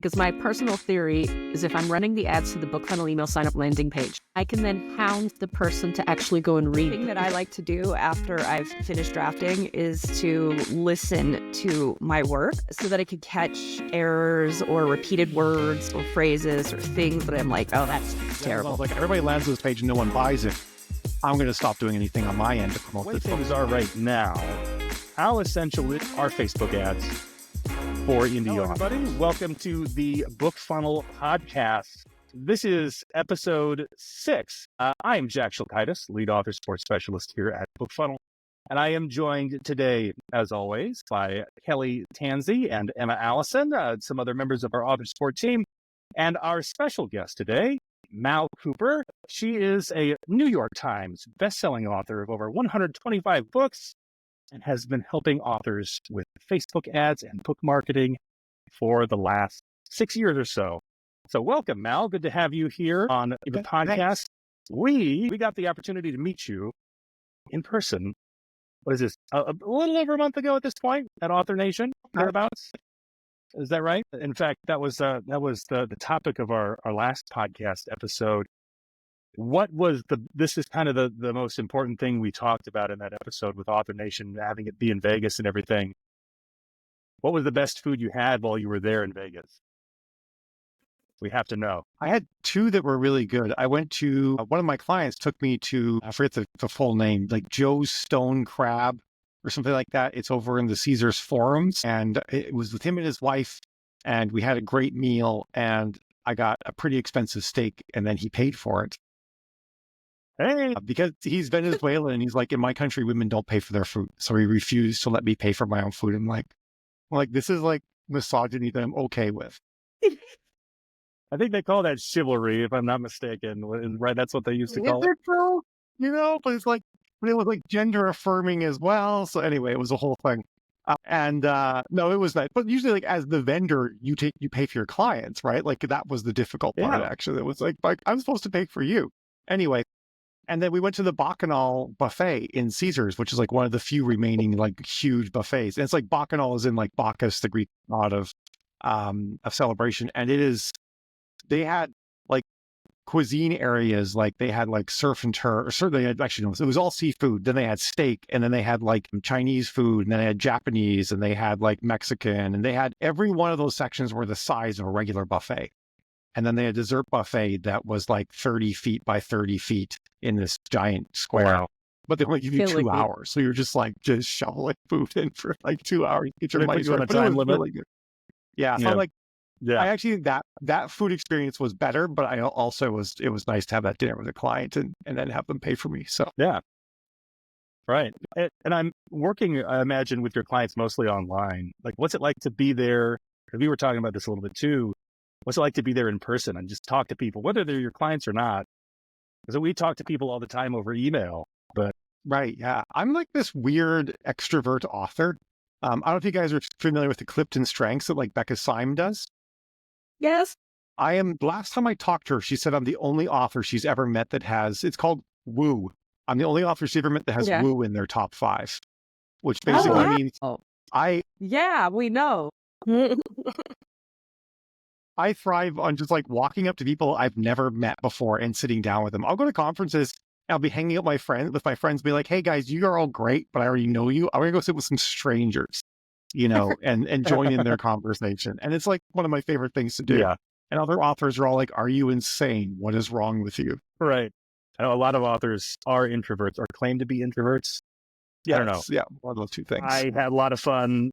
Because my personal theory is if I'm running the ads to the BookFunnel email sign-up landing page, I can then hound the person to actually go and read. The thing that I like to do after I've finished drafting is to listen to my work so that I can catch errors or repeated words or phrases or things that I'm like, oh, that's terrible. Like everybody lands on this page and no one buys it. I'm going to stop doing anything on my end to promote The way this. things are right now, how essential are Facebook ads for indie Hello, authors? everybody. Welcome to the BookFunnel podcast. This is episode 6. I am Jack Shulkaitis, lead author support specialist here at BookFunnel. And I am joined today, as always, by Kelly Tansey and Emma Allison, some other members of our author support team, and our special guest today, Malorie Cooper. She is a New York Times bestselling author of over 125 books and has been helping authors with Facebook ads and book marketing for the last 6 years or so. So welcome, Mal. Good to have you here on the podcast. Thanks. We got the opportunity to meet you in person. What is this? A little over a month ago at this point at Author Nation, thereabouts. Is that right? In fact, that was the topic of our last podcast episode. This is kind of the most important thing we talked about in that episode with Author Nation, having it be in Vegas and everything. What was the best food you had while you were there in Vegas? We have to know. I had two that were really good. I went to, one of my clients took me to, I forget the full name, like Joe's Stone Crab or something like that. It's over in the Caesars Forums. And it was with him and his wife. And we had a great meal. And I got a pretty expensive steak. And then he paid for it. Hey, Because he's Venezuelan and he's like, in my country, women don't pay for their food. So he refused to let me pay for my own food. I'm like, this is like misogyny that I'm okay with. I think they call that chivalry, if I'm not mistaken. Right? That's what they used to call it. True? But it's like, but it was like gender affirming as well. So anyway, it was a whole thing. No, it was nice. But usually, like as the vendor, you pay for your clients, right? Like that was the difficult part. Actually, it was like I'm supposed to pay for you anyway. And then we went to the Bacchanal buffet in Caesars, which is like one of the few remaining like huge buffets. And it's like Bacchanal is in like Bacchus, the Greek god of celebration. And they had like cuisine areas, like they had like surf and turf, or certainly actually no, it was all seafood. Then they had steak, and then they had like Chinese food, and then they had Japanese, and they had like Mexican, and they had every one of those sections were the size of a regular buffet. And then they had a dessert buffet that was like 30 feet by 30 feet in this giant square. Wow. But they only give you 2 hours. So you're just shoveling food in for like 2 hours. Get your money's worth. Time limit. Really good. Yeah. So I actually that food experience was better, but I also it was nice to have that dinner with a client and then have them pay for me. So yeah. Right. And I'm working, I imagine, with your clients mostly online. Like, what's it like to be there? Because we were talking about this a little bit too. What's it like to be there in person and just talk to people, whether they're your clients or not? Because we talk to people all the time over email, but. Right. Yeah. I'm like this weird extrovert author. I don't know if you guys are familiar with the Clifton Strengths that like Becca Syme does. Yes. Last time I talked to her, she said I'm the only author she's ever met that has, it's called Woo. I'm the only author she's ever met that has Woo in their top 5, which basically means Yeah, we know. I thrive on just like walking up to people I've never met before and sitting down with them. I'll go to conferences. I'll be hanging out with my friends, be like, hey guys, you are all great, but I already know you. I'm going to go sit with some strangers, and join in their conversation. And it's like one of my favorite things to do. Yeah. And other authors are all like, are you insane? What is wrong with you? Right. I know a lot of authors are introverts or claim to be introverts. Yeah, I don't know. Yeah, one of those two things. I had a lot of fun.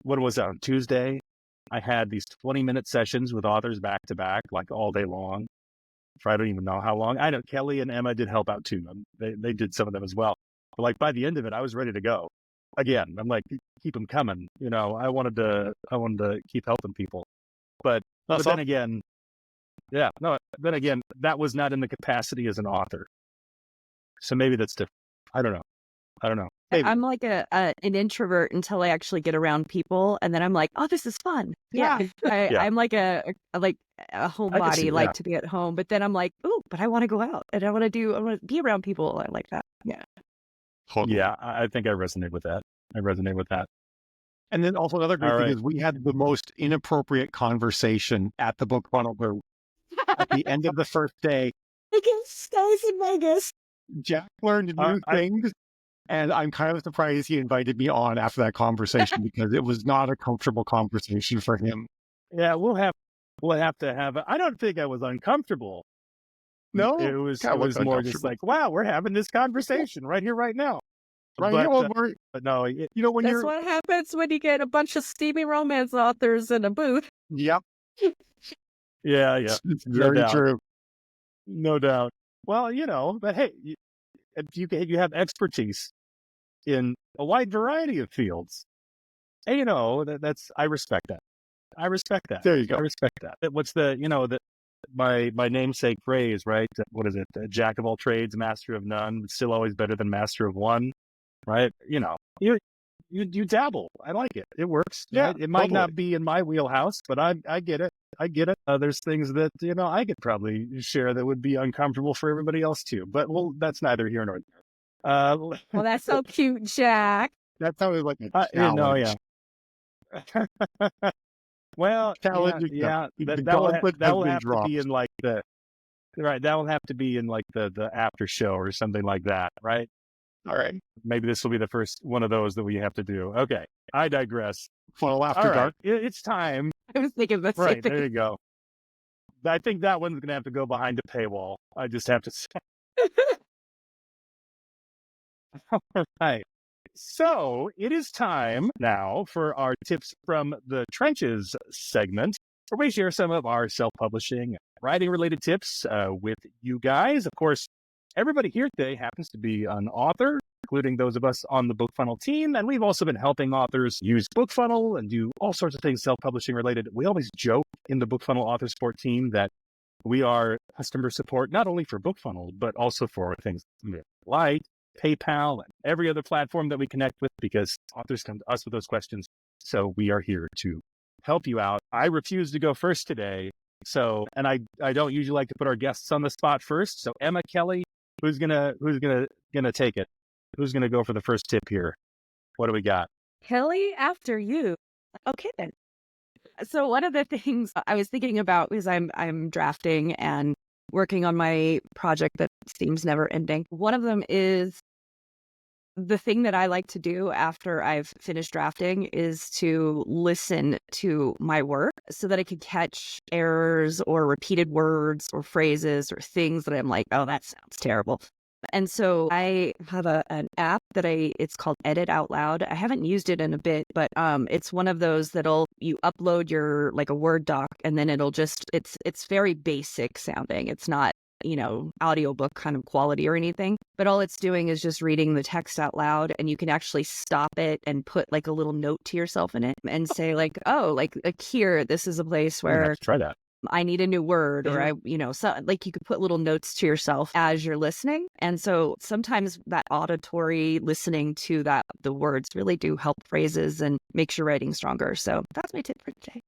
What was that, on Tuesday? I had these 20-minute sessions with authors back to back, like all day long. I don't even know how long. I know Kelly and Emma did help out too. They did some of them as well. But like by the end of it, I was ready to go. Again, I'm like, keep them coming. I wanted to keep helping people. But then again, that was not in the capacity as an author. So maybe that's different. I don't know. Maybe. I'm like an introvert until I actually get around people, and then I'm like, oh, this is fun. Yeah. I'm like a homebody, like to be at home, but then I'm like, oh, but I want to go out and I want to be around people. I like that. Yeah. Yeah, I think I resonate with that. And then also another great All thing right. is we had the most inappropriate conversation at the BookFunnel where at the end of the first day, Vegas, guys in Vegas. Jack learned new things. And I'm kind of surprised he invited me on after that conversation because it was not a comfortable conversation for him. Yeah, we'll have to have. I don't think I was uncomfortable. No, It was kinda looked more just uncomfortable. like, wow, we're having this conversation right here, right now. Right? But, Well, but no, when That's you're, what happens when you get a bunch of steamy romance authors in a booth. yep, yeah, it's no very doubt, true. no doubt. Well, but hey, if you have expertise in a wide variety of fields, and that's I respect that. I respect that. There you go. I respect that. What's my namesake phrase, right? What is it? Jack of all trades, master of none. Still always better than master of one, right? You dabble. I like it. It works. Yeah, Right? It might totally. not be in my wheelhouse, but I get it. I get it. There's things that I could probably share that would be uncomfortable for everybody else too. But that's neither here nor there. Well, that's so cute, Jack. That sounded like a challenge. Well, Challenging them. yeah. The That gauntlet has will been have to dropped. be in like the right. That will have to be in like the after show or something like that, right? All right. Maybe this will be the first one of those that we have to do. Okay, I digress. Funnel All After right, Dark. it's time. I was thinking the same Right, thing. there you go. I think that one's going to have to go behind a paywall. I just have to say. All right. So it is time now for our tips from the trenches segment, where we share some of our self-publishing, writing related tips with you guys. Of course, everybody here today happens to be an author, including those of us on the BookFunnel team. And we've also been helping authors use BookFunnel and do all sorts of things self-publishing related. We always joke in the BookFunnel author support team that we are customer support, not only for BookFunnel, but also for things like PayPal and every other platform that we connect with, because authors come to us with those questions. So we are here to help you out. I refuse to go first today. And I don't usually like to put our guests on the spot first. So Emma, Kelly, who's gonna take it? Who's gonna go for the first tip here? What do we got? Kelly, after you. Okay, then. So one of the things I was thinking about is I'm drafting and working on my project that seems never ending. One of them is the thing that I like to do after I've finished drafting is to listen to my work so that I can catch errors or repeated words or phrases or things that I'm like, oh, that sounds terrible. And so I have an app that it's called Edit Out Loud. I haven't used it in a bit, but it's one of those you upload your like a Word doc and then it'll just it's very basic sounding. It's not audiobook kind of quality or anything, but all it's doing is just reading the text out loud, and you can actually stop it and put like a little note to yourself in it and say like, oh, like here, this is a place where Try that. I need a new word, or so like you could put little notes to yourself as you're listening. And so sometimes that auditory listening to the words really do help phrases and makes your writing stronger. So that's my tip for today.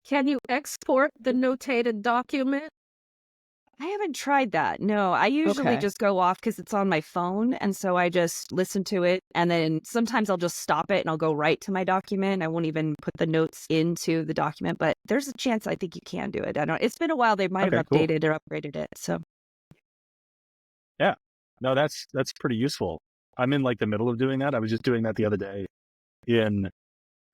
Can you export the notated document? I haven't tried that. No, I usually just go off because it's on my phone. And so I just listen to it. And then sometimes I'll just stop it and I'll go right to my document. I won't even put the notes into the document, but there's a chance I think you can do it. I don't know. It's been a while. They might have updated or upgraded it. So. Yeah, no, that's pretty useful. I'm in like the middle of doing that. I was just doing that the other day in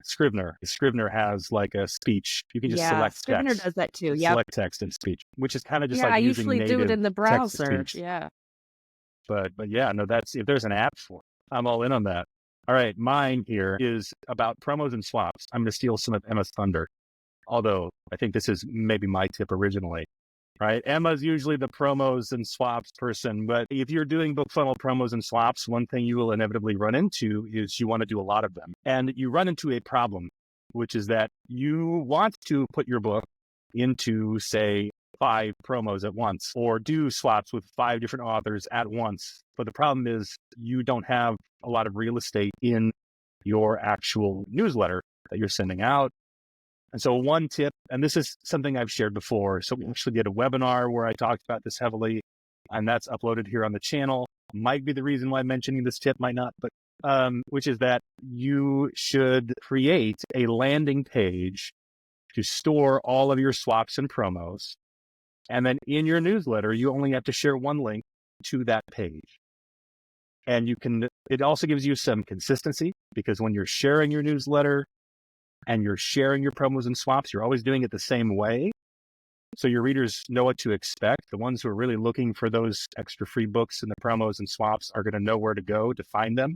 Scrivener. Scrivener has like a speech. You can just select Scrivener text. does that too. Yeah. Select text and speech, which is kind of just like I using usually do it in the browser. text-to-speech. Yeah. But yeah, no, that's if there's an app for it, I'm all in on that. All right, mine here is about promos and swaps. I'm going to steal some of Emma's thunder, although I think this is maybe my tip originally. Right, Emma's usually the promos and swaps person, but if you're doing BookFunnel promos and swaps, one thing you will inevitably run into is you want to do a lot of them, and you run into a problem, which is that you want to put your book into, say, 5 promos at once, or do swaps with 5 different authors at once. But the problem is you don't have a lot of real estate in your actual newsletter that you're sending out. And so one tip, and this is something I've shared before. So we actually did a webinar where I talked about this heavily, and that's uploaded here on the channel. Might be the reason why I'm mentioning this tip, might not, but which is that you should create a landing page to store all of your swaps and promos. And then in your newsletter, you only have to share one link to that page. And it also gives you some consistency, because when you're sharing your newsletter and you're sharing your promos and swaps, you're always doing it the same way. So your readers know what to expect. The ones who are really looking for those extra free books and the promos and swaps are going to know where to go to find them.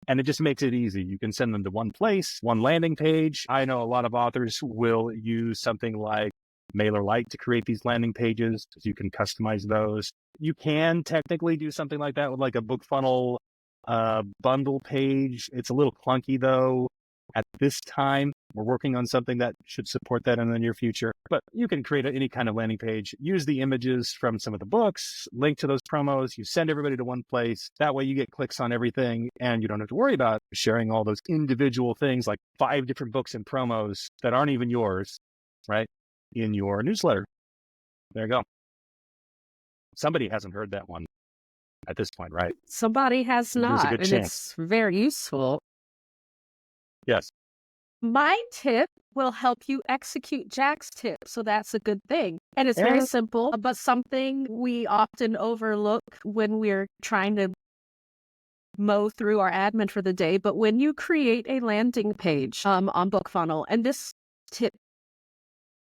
And it just makes it easy. You can send them to one place, one landing page. I know a lot of authors will use something like MailerLite to create these landing pages. You can customize those. You can technically do something like that with like a BookFunnel bundle page. It's a little clunky though. At this time, we're working on something that should support that in the near future. But you can create any kind of landing page, use the images from some of the books, link to those promos, you send everybody to one place. That way you get clicks on everything and you don't have to worry about sharing all those individual things like 5 different books and promos that aren't even yours, right, in your newsletter. There you go. Somebody hasn't heard that one at this point, right? Somebody has There's a not, good and chance. it's very useful. Yes. My tip will help you execute Jack's tip, so that's a good thing. And it's very Yeah. simple, but something we often overlook when we're trying to mow through our admin for the day. But when you create a landing page on BookFunnel, and this tip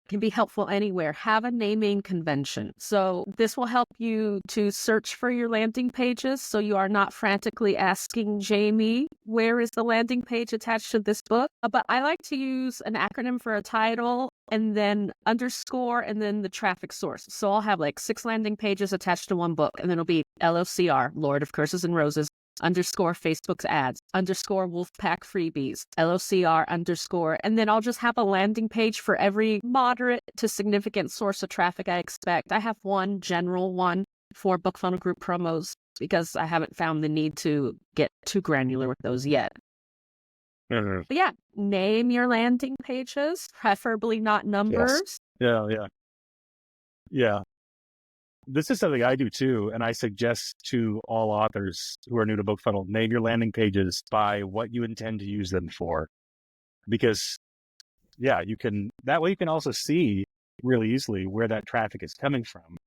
can be helpful anywhere, have a naming convention. So this will help you to search for your landing pages, so you are not frantically asking Jamie, where is the landing page attached to this book? But I like to use an acronym for a title and then underscore and then the traffic source. So I'll have like 6 landing pages attached to one book, and then it'll be LOCR, Lord of Curses and Roses, underscore Facebook's ads, underscore Wolfpack freebies, LOCR underscore, and then I'll just have a landing page for every moderate to significant source of traffic I expect. I have one general one for BookFunnel group promos because I haven't found the need to get too granular with those yet. Mhm. But yeah, name your landing pages, preferably not numbers. Yeah. This is something I do too, and I suggest to all authors who are new to BookFunnel, name your landing pages by what you intend to use them for. Because, yeah, that way you can also see really easily where that traffic is coming from,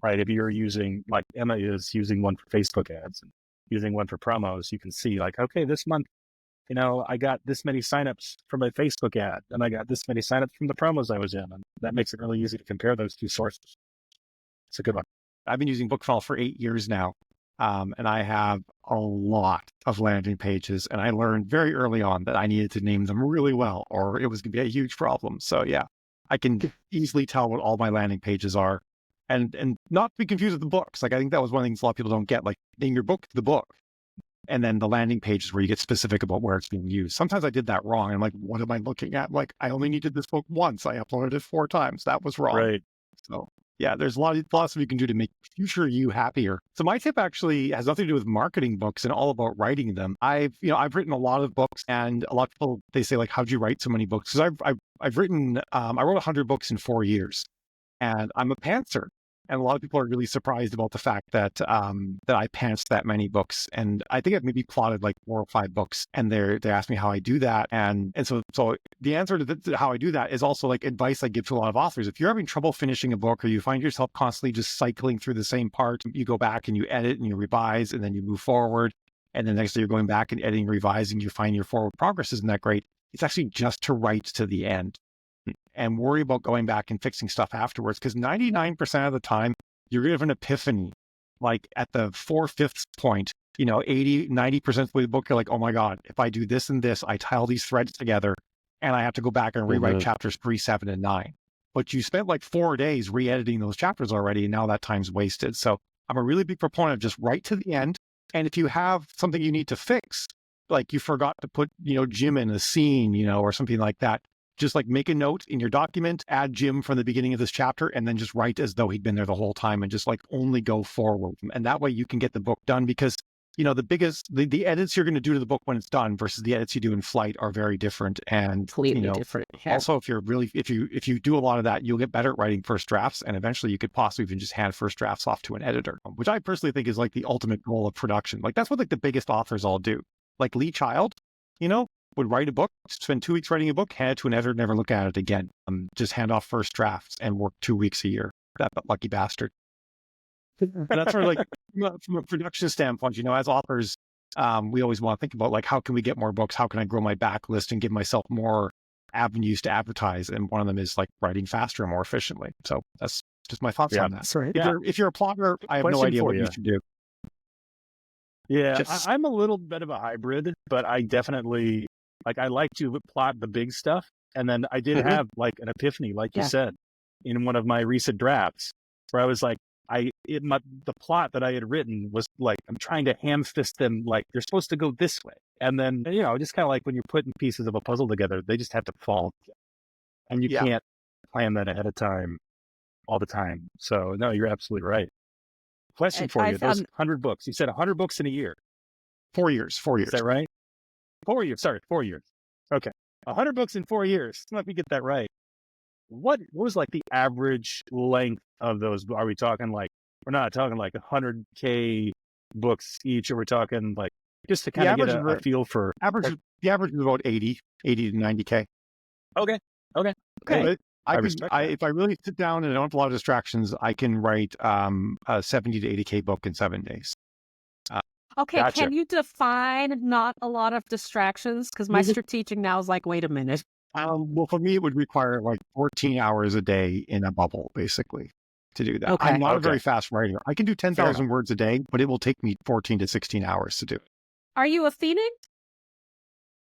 right? If you're using, like Emma is using one for Facebook ads and using one for promos, you can see like, okay, this month, I got this many signups from my Facebook ad, and I got this many signups from the promos I was in, and that makes it really easy to compare those two sources. It's a good one. I've been using BookFunnel for 8 years now, and I have a lot of landing pages, and I learned very early on that I needed to name them really well, or it was going to be a huge problem. So yeah, I can easily tell what all my landing pages are, and not be confused with the books. Like I think that was one of the things a lot of people don't get. Like name your book the book, and then the landing page is where you get specific about where it's being used. Sometimes I did that wrong. I'm like, what am I looking at? Like I only needed this book once. I uploaded it 4 times. That was wrong. Right. So yeah, there's lots of stuff you can do to make future you happier. So my tip actually has nothing to do with marketing books and all about writing them. I've written a lot of books, and a lot of people, they say like, how'd you write so many books? Because I've written, I wrote 100 books in 4 years, and I'm a pantser. And a lot of people are really surprised about the fact that that I pantsed that many books. And I think I've maybe plotted like 4 or 5 books, and they ask me how I do that. And so the answer to how I do that is also like advice I give to a lot of authors. If you're having trouble finishing a book, or you find yourself constantly just cycling through the same part, you go back and you edit and you revise, and then you move forward. And then next day you're going back and editing, revising, you find your forward progress isn't that great. It's actually just to write to the end and worry about going back and fixing stuff afterwards. Because 99% of the time, you're going to have an epiphany. Like at the 4/5 point, 80, 90% of the book, you're like, oh my God, if I do this and this, I tie all these threads together, and I have to go back and rewrite chapters 3, 7, and 9. But you spent like 4 days re-editing those chapters already, and now that time's wasted. So I'm a really big proponent of just write to the end. And if you have something you need to fix, like you forgot to put, Jim in a scene, or something like that, just like make a note in your document, add Jim from the beginning of this chapter, and then just write as though he'd been there the whole time, and just like only go forward. And that way you can get the book done, because, the edits you're going to do to the book when it's done versus the edits you do in flight are very different. And Completely different. Yeah. Also, if you do a lot of that, you'll get better at writing first drafts, and eventually you could possibly even just hand first drafts off to an editor, which I personally think is like the ultimate goal of production. Like that's what like the biggest authors all do. like Lee Child, would write a book, spend 2 weeks writing a book, hand it to an editor, never look at it again. Just hand off first drafts and work 2 weeks a year. That lucky bastard. And that's sort of like from a production standpoint, as authors, we always want to think about like, how can we get more books? How can I grow my backlist and give myself more avenues to advertise? And one of them is like writing faster and more efficiently. So that's just my thoughts on that. That's right. If you're a plotter, I have no idea what you should do. Yeah, I'm a little bit of a hybrid, but I definitely, I like to plot the big stuff. And then I did have like an epiphany, like you said, in one of my recent drafts, where I was like, the plot that I had written was like, I'm trying to ham fist them, like they're supposed to go this way. And then, just kind of like when you're putting pieces of a puzzle together, they just have to fall. And you can't plan that ahead of time all the time. So no, you're absolutely right. Question for you, those 100 books, you said 100 books in a year. 4 years. Is that right? 4 years. Sorry, 4 years. Okay. 100 books in 4 years. Let me get that right. What was like the average length of those? Are we talking like, we're not talking like 100K books each, or we're talking like, just to kind of get a feel for the average is about 80 to 90K. Okay. If I really sit down and I don't have a lot of distractions, I can write a 70 to 80K book in 7 days. Okay, gotcha. Can you define not a lot of distractions? Because my strategic now is like, wait a minute. Well, for me, it would require like 14 hours a day in a bubble, basically, to do that. Okay. I'm not a very fast writer. I can do 10,000 words a day, but it will take me 14 to 16 hours to do it. Are you a phoenix?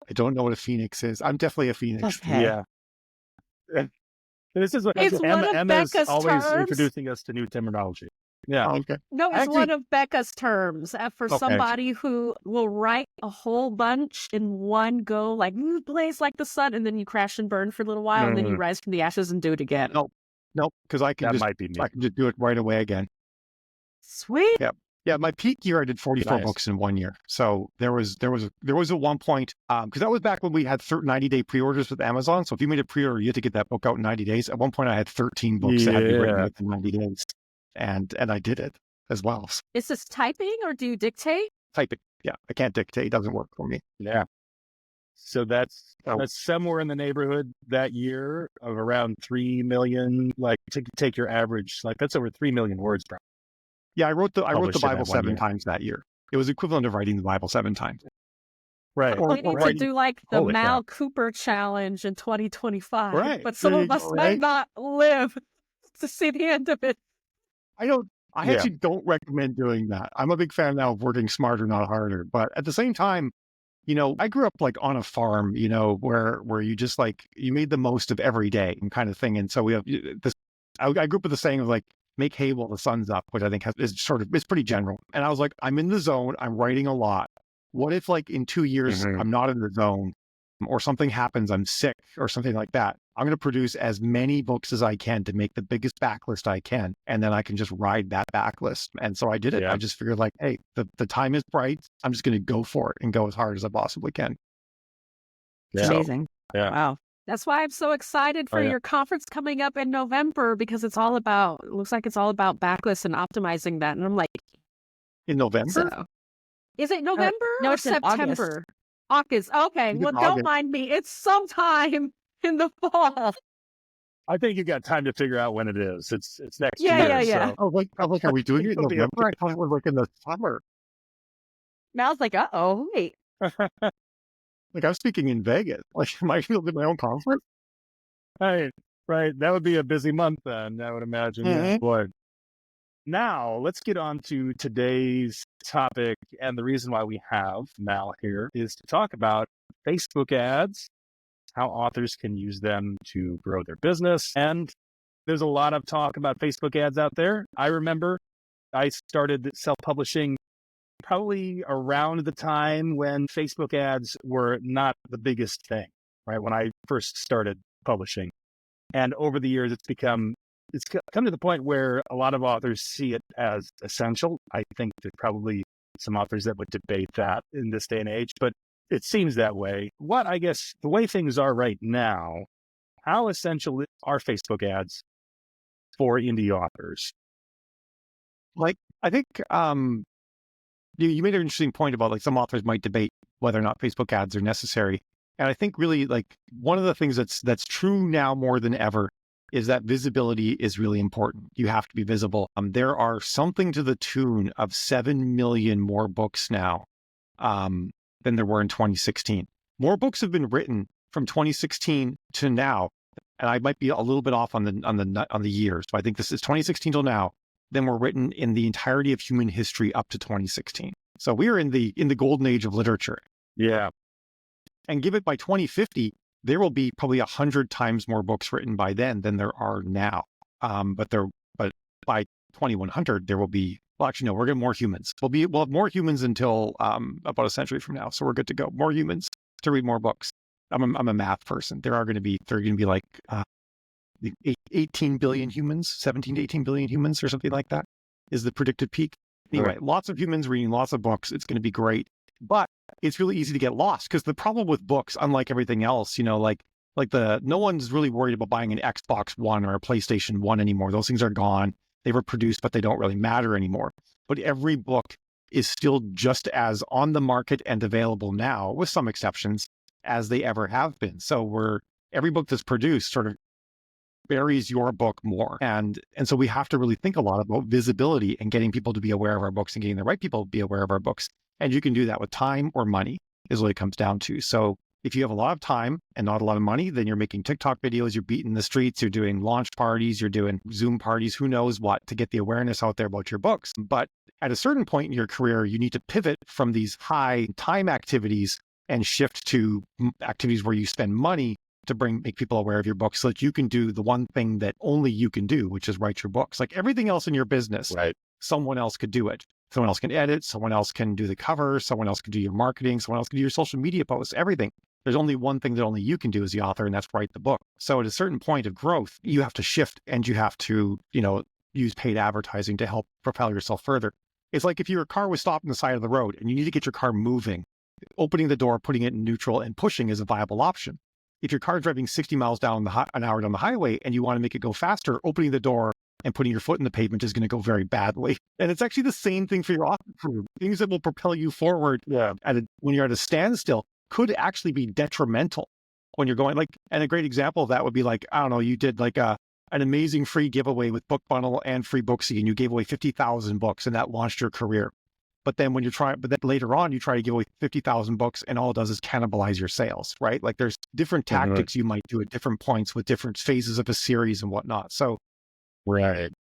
I don't know what a phoenix is. I'm definitely a phoenix. Okay. Yeah. This is what Emma's always introducing us to new terminology. Yeah. Okay. No, it's one of Becca's terms for somebody who will write a whole bunch in one go, like blaze like the sun, and then you crash and burn for a little while, and then you rise from the ashes and do it again. Nope, because I can just do it right away again. Sweet. Yeah. My peak year, I did 44 books in 1 year. So there was at one point, because that was back when we had 90-day pre-orders with Amazon. So if you made a pre-order, you had to get that book out in 90 days. At one point, I had 13 books that had to be written within 90 days. And I did it as well. Is this typing or do you dictate? Typing. Yeah, I can't dictate. It doesn't work for me. Yeah. So that's somewhere in the neighborhood that year of around 3 million. Like to take your average, like that's over 3 million words. Probably. Yeah, I wrote the Bible 7 times that year. It was equivalent of writing the Bible 7 times. Right. We need to do like the Mal Cooper challenge in 2025. Right. But some of us might not live to see the end of it. I actually don't recommend doing that. I'm a big fan now of working smarter, not harder. But at the same time, I grew up like on a farm, where you just like, you made the most of every day and kind of thing. And so we have this, I grew up with the saying of like, make hay while the sun's up, which I think it's pretty general. And I was like, I'm in the zone. I'm writing a lot. What if like in 2 years, I'm not in the zone or something happens, I'm sick or something like that? I'm going to produce as many books as I can to make the biggest backlist I can. And then I can just ride that backlist. And so I did it. Yeah. I just figured like, hey, the time is bright. I'm just going to go for it and go as hard as I possibly can. Yeah. Amazing. Yeah. Wow. That's why I'm so excited for your conference coming up in November, because it looks like it's all about backlists and optimizing that. And I'm like, in November? So, is it November no, or it's September? August. Okay. Well, don't mind me. It's sometime in the fall. I think you got time to figure out when it is. It's next year. Yeah. So. Are we doing it in November? I thought it was like in the summer. Mal's like, wait. Like I'm speaking in Vegas. Like, am I going to do my own conference? Right. That would be a busy month then, I would imagine. Yeah, boy. Now, let's get on to today's topic. And the reason why we have Mal here is to talk about Facebook ads, how authors can use them to grow their business. And there's a lot of talk about Facebook ads out there. I remember I started self-publishing probably around the time when Facebook ads were not the biggest thing, right? When I first started publishing. And over the years, it's come to the point where a lot of authors see it as essential. I think there's probably some authors that would debate that in this day and age, but it seems that way. I guess the way things are right now, how essential are Facebook ads for indie authors? Like, I think, you made an interesting point about like some authors might debate whether or not Facebook ads are necessary. And I think really like one of the things that's true now more than ever is that visibility is really important. You have to be visible. There are something to the tune of 7 million more books now than there were in 2016. More books have been written from 2016 to now, and I might be a little bit off on the years, but I think this is 2016 till now, than were written in the entirety of human history up to 2016. So we are in the golden age of literature. Yeah. And give it by 2050, there will be probably 100 times more books written by then than there are now. But by 2100, there will be, well, actually, no, we're getting more humans. We'll have more humans until about a century from now. So we're good to go. More humans to read more books. I'm a math person. There are going to be like 18 billion humans, 17 to 18 billion humans or something like that is the predicted peak. Anyway, Right. Lots of humans reading lots of books. It's going to be great. But it's really easy to get lost because the problem with books, unlike everything else, no one's really worried about buying an Xbox One or a PlayStation 1 anymore. Those things are gone. They were produced, but they don't really matter anymore. But every book is still just as on the market and available now, with some exceptions, as they ever have been. So every book that's produced sort of buries your book more. And so we have to really think a lot about visibility and getting people to be aware of our books and getting the right people to be aware of our books. And you can do that with time or money is what it comes down to. So if you have a lot of time and not a lot of money, then you're making TikTok videos, you're beating the streets, you're doing launch parties, you're doing Zoom parties, who knows what, to get the awareness out there about your books. But at a certain point in your career, you need to pivot from these high time activities and shift to activities where you spend money to make people aware of your books so that you can do the one thing that only you can do, which is write your books. Like everything else in your business, Right. Someone else could do it. Someone else can edit, someone else can do the cover, someone else can do your marketing, someone else can do your social media posts, everything. There's only one thing that only you can do as the author, and that's write the book. So at a certain point of growth, you have to shift and you have to, use paid advertising to help propel yourself further. It's like if your car was stopped on the side of the road and you need to get your car moving, opening the door, putting it in neutral and pushing is a viable option. If your car is driving 60 miles an hour down the highway and you want to make it go faster, opening the door and putting your foot in the pavement is going to go very badly. And it's actually the same thing for your author career. Things that will propel you forward when you're at a standstill could actually be detrimental when you're going and a great example of that would be you did an amazing free giveaway with BookFunnel and Free Booksy, and you gave away 50,000 books and that launched your career. But then later on, you try to give away 50,000 books and all it does is cannibalize your sales, right? Like there's different tactics you might do at different points with different phases of a series and whatnot. So Right.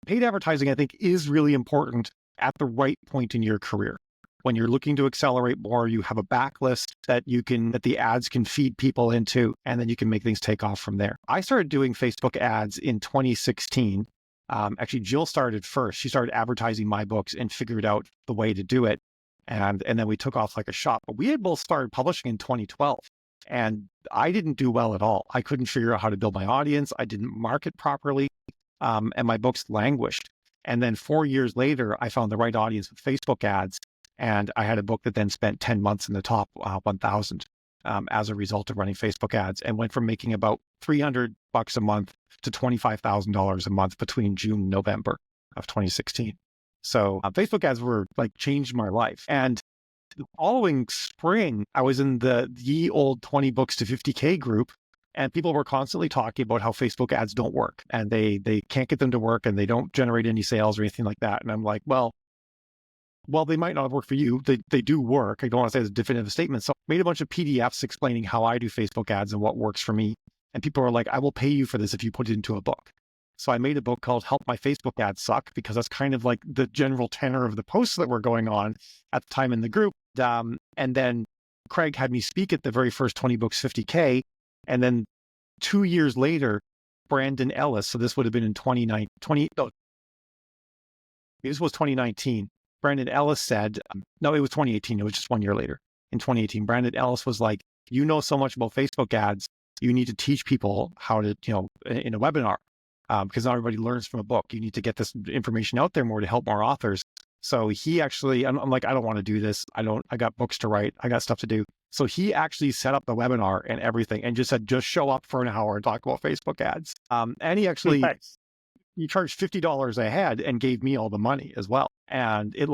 paid advertising, I think, is really important at the right point in your career. When you're looking to accelerate more, you have a backlist that the ads can feed people into, and then you can make things take off from there. I started doing Facebook ads in 2016. Actually, Jill started first. She started advertising my books and figured out the way to do it. And then we took off like a shot. But we had both started publishing in 2012. And I didn't do well at all. I couldn't figure out how to build my audience. I didn't market properly. And my books languished. And then 4 years later, I found the right audience with Facebook ads. And I had a book that then spent 10 months in the top 1,000 as a result of running Facebook ads, and went from making about $300 a month to $25,000 a month between June and November of 2016. So Facebook ads changed my life. And the following spring, I was in the ye old 20 books to 50K group, and people were constantly talking about how Facebook ads don't work and they can't get them to work and they don't generate any sales or anything like that. And I'm like, well, they might not work for you. They do work. I don't want to say it's a definitive statement. So I made a bunch of PDFs explaining how I do Facebook ads and what works for me. And people are like, I will pay you for this if you put it into a book. So I made a book called Help My Facebook Ads Suck, because that's kind of like the general tenor of the posts that were going on at the time in the group. And then Craig had me speak at the very first 20 books 50K. And then 2 years later, Brandon Ellis, so this would have been in this was 2019. Brandon Ellis said, no, it was 2018. It was just 1 year later. In 2018, Brandon Ellis was like, you know so much about Facebook ads. You need to teach people how to, in a webinar, because not everybody learns from a book. You need to get this information out there more to help more authors. So he actually, I'm like, I don't want to do this. I got books to write. I got stuff to do. So he actually set up the webinar and everything and just said, just show up for an hour and talk about Facebook ads. And he actually, Nice. he charged $50 a head and gave me all the money as well. And it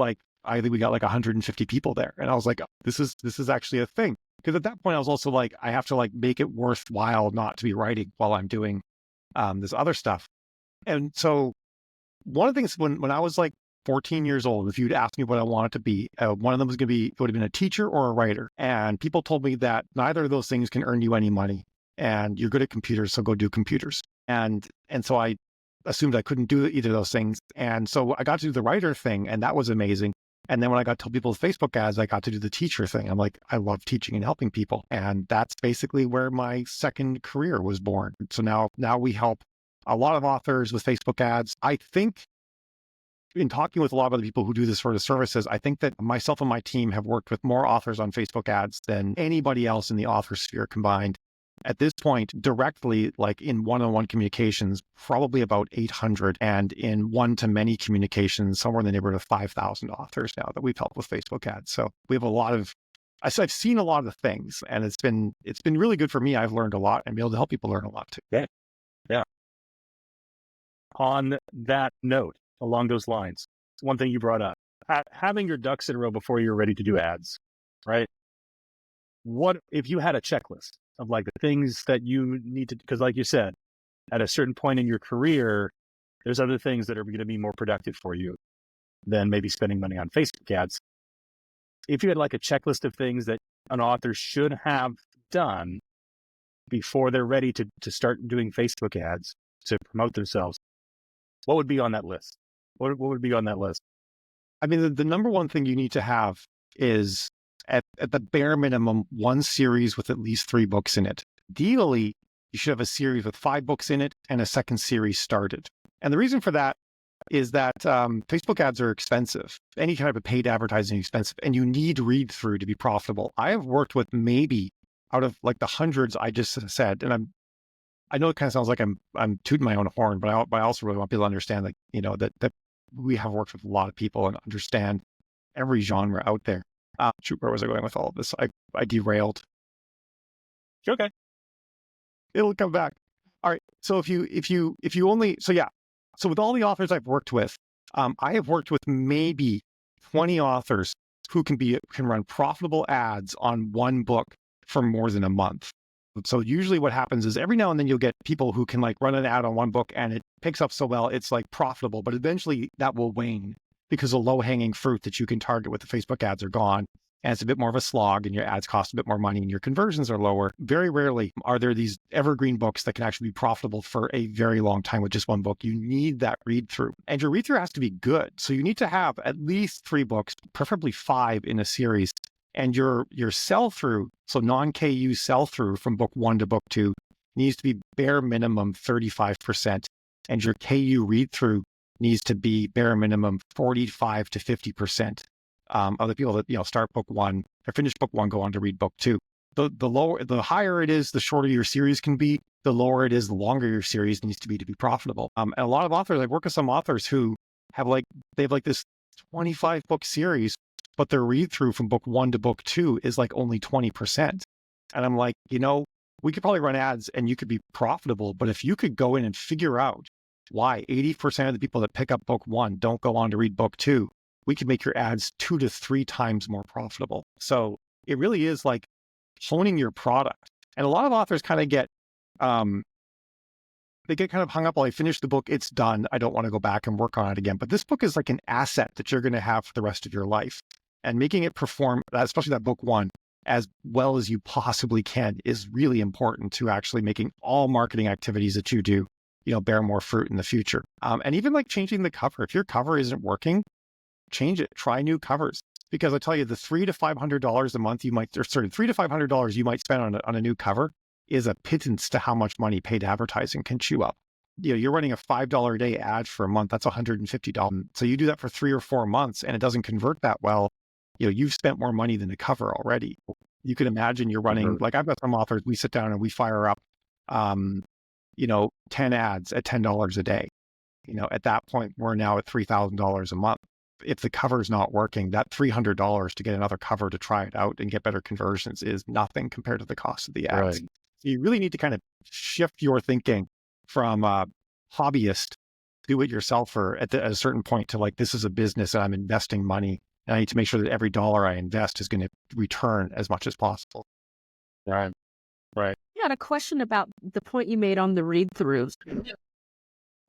I think we got like 150 people there. And I was like, this is actually a thing. Because at that point I was also like, I have to like make it worthwhile not to be writing while I'm doing this other stuff. And so one of the things when I was like 14 years old, if you'd asked me what I wanted to be, one of them was going to be, it would have been a teacher or a writer. And people told me that neither of those things can earn you any money, and you're good at computers, so go do computers. And so I assumed I couldn't do either of those things. And so I got to do the writer thing, and that was amazing. And then when I got to tell people with Facebook ads, I got to do the teacher thing. I'm like, I love teaching and helping people. And that's basically where my second career was born. So now we help a lot of authors with Facebook ads. I think in talking with a lot of other people who do this sort of services, I think that myself and my team have worked with more authors on Facebook ads than anybody else in the author sphere combined. At this point, directly, like in one-on-one communications, probably about 800, and in one-to-many communications, somewhere in the neighborhood of 5,000 authors now that we've helped with Facebook ads. So we have a lot of, I've seen a lot of things, and it's been really good for me. I've learned a lot and be able to help people learn a lot too. Yeah. On that note, along those lines, one thing you brought up, having your ducks in a row before you're ready to do ads, right? What if you had a checklist of like the things that you need to, because like you said, at a certain point in your career, there's other things that are going to be more productive for you than maybe spending money on Facebook ads. If you had like a checklist of things that an author should have done before they're ready to start doing Facebook ads to promote themselves, what would be on that list? What would be on that list? I mean, the number one thing you need to have is at the bare minimum, one series with at least 3 books in it. Ideally, you should have a series with 5 books in it and a second series started. And the reason for that is that Facebook ads are expensive. Any kind of a paid advertising is expensive, and you need read through to be profitable. I have worked with maybe out of like the hundreds I just said, and I know it kind of sounds like I'm tooting my own horn, but I also really want people to understand that, you know, that we have worked with a lot of people and understand every genre out there. Where was I going with all of this? I derailed. Okay. It'll come back. All right. So if you only, so yeah. So with all the authors I've worked with, I have worked with maybe 20 authors who can run profitable ads on one book for more than a month. So usually what happens is every now and then you'll get people who can like run an ad on one book and it picks up so well, it's like profitable, but eventually that will wane because the low-hanging fruit that you can target with the Facebook ads are gone. And it's a bit more of a slog, and your ads cost a bit more money and your conversions are lower. Very rarely are there these evergreen books that can actually be profitable for a very long time with just one book. You need that read through, and your read through has to be good. So you need to have at least 3 books, preferably 5 in a series. And your sell through, so non-KU sell through from book 1 to book 2 needs to be bare minimum 35%. And your KU read through needs to be bare minimum 45 to 50%. Of the people that, you know, start book 1 or finish book 1 go on to read book 2. The higher it is, the shorter your series can be. The lower it is, the longer your series needs to be profitable. And a lot of authors, I work with some authors who have they have this 25 book series, but their read through from book 1 to book 2 is like only 20%. And I'm like, you know, we could probably run ads and you could be profitable, but if you could go in and figure out why 80% of the people that pick up book 1 don't go on to read book 2, we could make your ads 2 to 3 times more profitable. So it really is like honing your product. And a lot of authors kind of get, they get kind of hung up, well, I finished the book, it's done. I don't want to go back and work on it again. But this book is like an asset that you're going to have for the rest of your life. And making it perform, especially that book 1, as well as you possibly can is really important to actually making all marketing activities that you do, you know, bear more fruit in the future. And even like changing the cover. If your cover isn't working, change it, try new covers. Because I tell you, the $300 to $500 a month $300 to $500 you might spend on a new cover is a pittance to how much money paid advertising can chew up. You know, you're running a $5 a day ad for a month, that's $150. So you do that for 3 or 4 months and it doesn't convert that well. You know, you've spent more money than a cover already. You can imagine you're running, like I've got some authors, we sit down and we fire up, 10 ads at $10 a day. You know, at that point, we're now at $3,000 a month. If the cover's not working, that $300 to get another cover to try it out and get better conversions is nothing compared to the cost of the ads. Right. So you really need to kind of shift your thinking from hobbyist, do it yourselfer at a certain point to like, this is a business and I'm investing money And I need to make sure that every dollar I invest is going to return as much as possible. Right. Right. I had a question about the point you made on the read-throughs.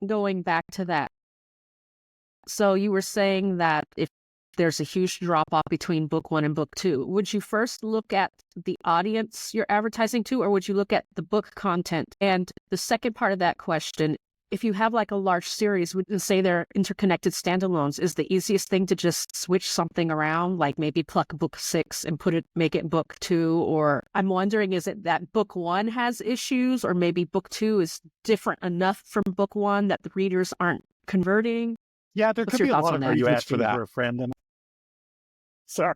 Going back to that. So you were saying that if there's a huge drop-off between book 1 and book 2, would you first look at the audience you're advertising to, or would you look at the book content? And the second part of that question, if you have like a large series, would you say they're interconnected standalones, is the easiest thing to just switch something around, like maybe pluck book 6 and make it book 2? Or I'm wondering, is it that book 1 has issues, or maybe book 2 is different enough from book 1 that the readers aren't converting? Yeah, there What's could your be a thoughts lot on of that? Are you reasons for asking that. for a friend? Sorry.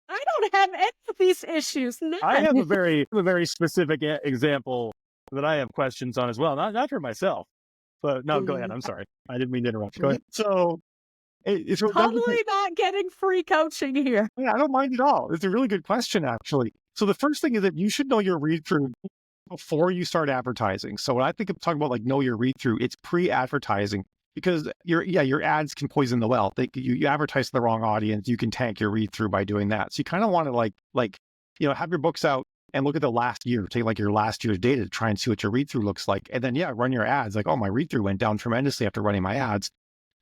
I don't have any of these issues. None. I have a very specific example that I have questions on as well. Not for myself, but no, go ahead. I'm sorry. I didn't mean to interrupt. Go ahead. So, it's Totally not getting free coaching here. yeah, I don't mind at all. It's a really good question, actually. So the first thing is that you should know your read through before you start advertising. So when I think of talking about like know your read through, it's pre-advertising, because your ads can poison the well. You advertise to the wrong audience, you can tank your read through by doing that. So you kind of want to have your books out and look at the last year, take like your last year's data to try and see what your read through looks like. And then run your ads like, oh, my read through went down tremendously after running my ads.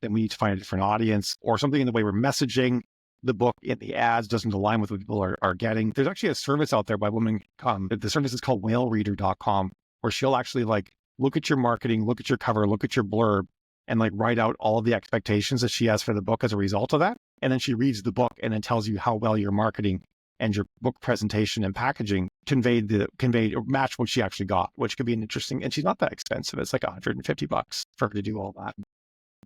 Then we need to find a different audience, or something in the way we're messaging the book in the ads doesn't align with what people are getting. There's actually a service out there by a woman. The service is called whalereader.com, where she'll actually like look at your marketing, look at your cover, look at your blurb, and like write out all of the expectations that she has for the book as a result of that. And then she reads the book and then tells you how well your marketing and your book presentation and packaging conveyed or match what she actually got, which could be an interesting, and she's not that expensive. It's like $150 for her to do all that.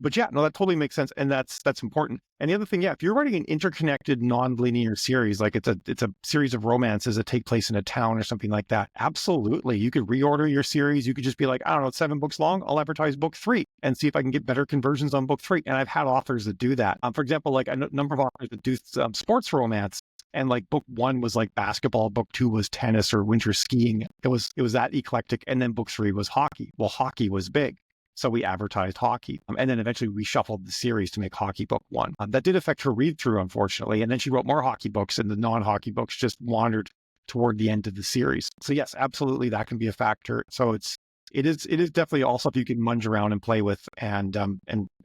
But yeah, no, that totally makes sense. And that's important. And the other thing, if you're writing an interconnected non-linear series, like it's a series of romances that take place in a town or something like that, absolutely. You could reorder your series. You could just be like, I don't know, it's 7 books long. I'll advertise book 3 and see if I can get better conversions on book 3. And I've had authors that do that. For example, like a number of authors that do sports romance. And like book 1 was like basketball, book 2 was tennis or winter skiing. It was that eclectic. And then book 3 was hockey. Well, hockey was big. So we advertised hockey. And then eventually we shuffled the series to make hockey book 1. That did affect her read through, unfortunately. And then she wrote more hockey books, and the non-hockey books just wandered toward the end of the series. So yes, absolutely, that can be a factor. So it is definitely also something you can munge around and play with. And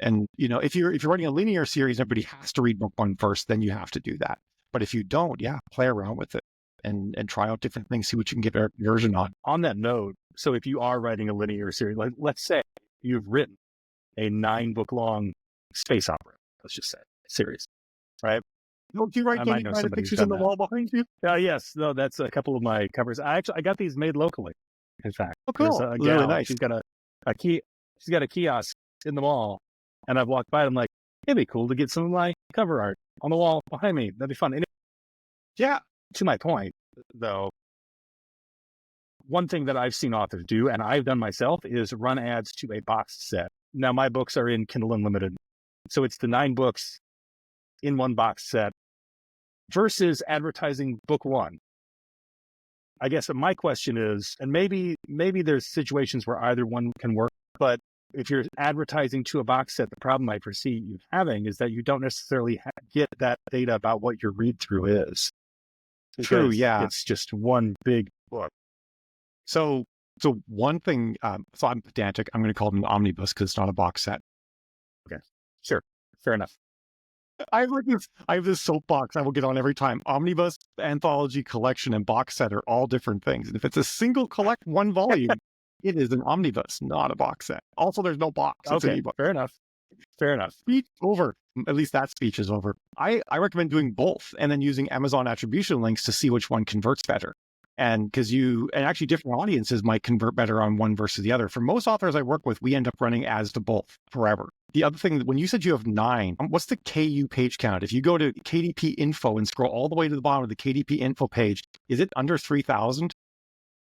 if you're writing a linear series, everybody has to read book 1 first, then you have to do that. But if you don't, play around with it and try out different things, see what you can get a version on. On that note, so if you are writing a linear series, like let's say you've written a 9-book long space opera, let's just say, series, right? Don't you write any kind of pictures on the wall behind you? Yes, no, that's a couple of my covers. I got these made locally, in fact. Oh, cool. There's a Really gal, nice. she's got a kiosk in the mall, and I've walked by and I'm like, it'd be cool to get some of my cover art on the wall behind me. That'd be fun. And to my point, though, one thing that I've seen authors do, and I've done myself, is run ads to a box set. Now, my books are in Kindle Unlimited, so it's the 9 books in one box set versus advertising book 1. I guess my question is, and maybe there's situations where either one can work, but if you're advertising to a box set, the problem I foresee you having is that you don't necessarily get that data about what your read-through is. True, yeah. It's just one big book. So one thing, so I'm pedantic. I'm going to call it an omnibus because it's not a box set. Okay, sure. Fair enough. I have this soapbox I will get on every time. Omnibus, anthology, collection, and box set are all different things. And if it's a single one volume, it is an omnibus, not a box set. Also, there's no box. It's Okay, fair enough. Speech over. At least that speech is over. I recommend doing both and then using Amazon attribution links to see which one converts better. And actually different audiences might convert better on one versus the other. For most authors I work with, we end up running ads to both forever. The other thing, when you said you have 9, what's the KU page count? If you go to KDP info and scroll all the way to the bottom of the KDP info page, is it under 3,000?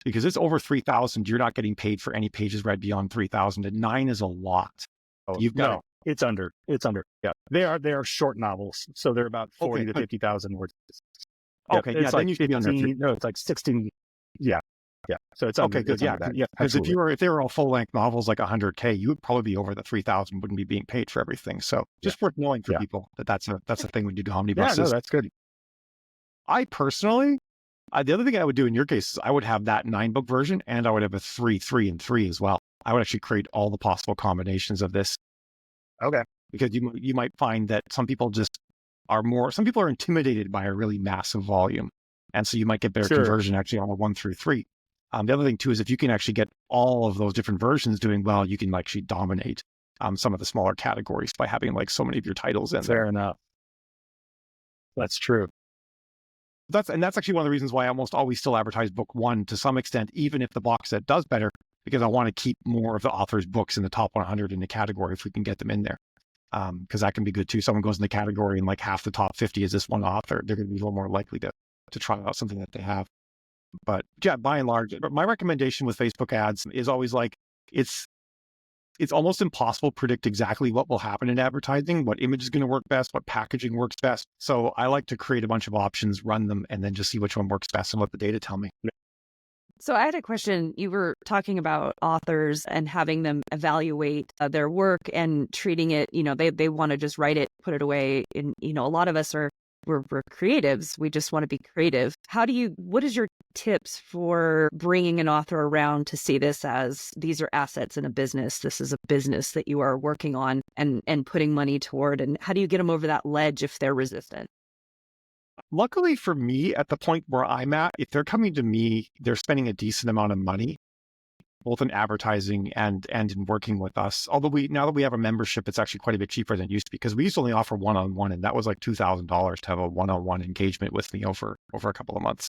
Because it's over 3,000, you're not getting paid for any pages read beyond 3,000. And 9 is a lot. It's under. Yeah, they are short novels, so they're about 40 to 50,000 words. Okay, it's then you should be under 3. No, it's like 16. Yeah, Yeah. So it's Okay, under, good. it's Yeah, under that. yeah. Because Absolutely. if they were all full length novels like 100K, you would probably be over the 3,000. Wouldn't be being paid for everything. So Yeah. just worth knowing for Yeah. people that's a thing when you do Yeah. No, omnibuses. that's good. I personally, the other thing I would do in your case is I would have that 9-book version, and I would have a 3, 3, and 3 as well. I would actually create all the possible combinations of this, Okay. because you might find that some people are intimidated by a really massive volume. And so you might get better Sure. conversion actually on a 1 through 3. The other thing too is if you can actually get all of those different versions doing well, you can actually dominate some of the smaller categories by having like so many of your titles in there. Fair enough. That's true. That's actually one of the reasons why I almost always still advertise book 1 to some extent, even if the box set does better, because I want to keep more of the author's books in the top 100 in the category if we can get them in there. Because that can be good too. Someone goes in the category and like half the top 50 is this one author. They're going to be a little more likely to try out something that they have. But yeah, by and large, my recommendation with Facebook ads is always like, it's almost impossible to predict exactly what will happen in advertising, what image is going to work best, what packaging works best. So I like to create a bunch of options, run them, and then just see which one works best and let the data tell me. So I had a question. You were talking about authors and having them evaluate their work and treating it, they want to just write it, put it away. And, a lot of us we're creatives. We just want to be creative. What is your tips for bringing an author around to see this as these are assets in a business? This is a business that you are working on and putting money toward. And how do you get them over that ledge if they're resistant? Luckily for me, at the point where I'm at, if they're coming to me, they're spending a decent amount of money, both in advertising and in working with us. Although now that we have a membership, it's actually quite a bit cheaper than it used to be, because we used to only offer one-on-one, and that was like $2,000 to have a one-on-one engagement with me over a couple of months.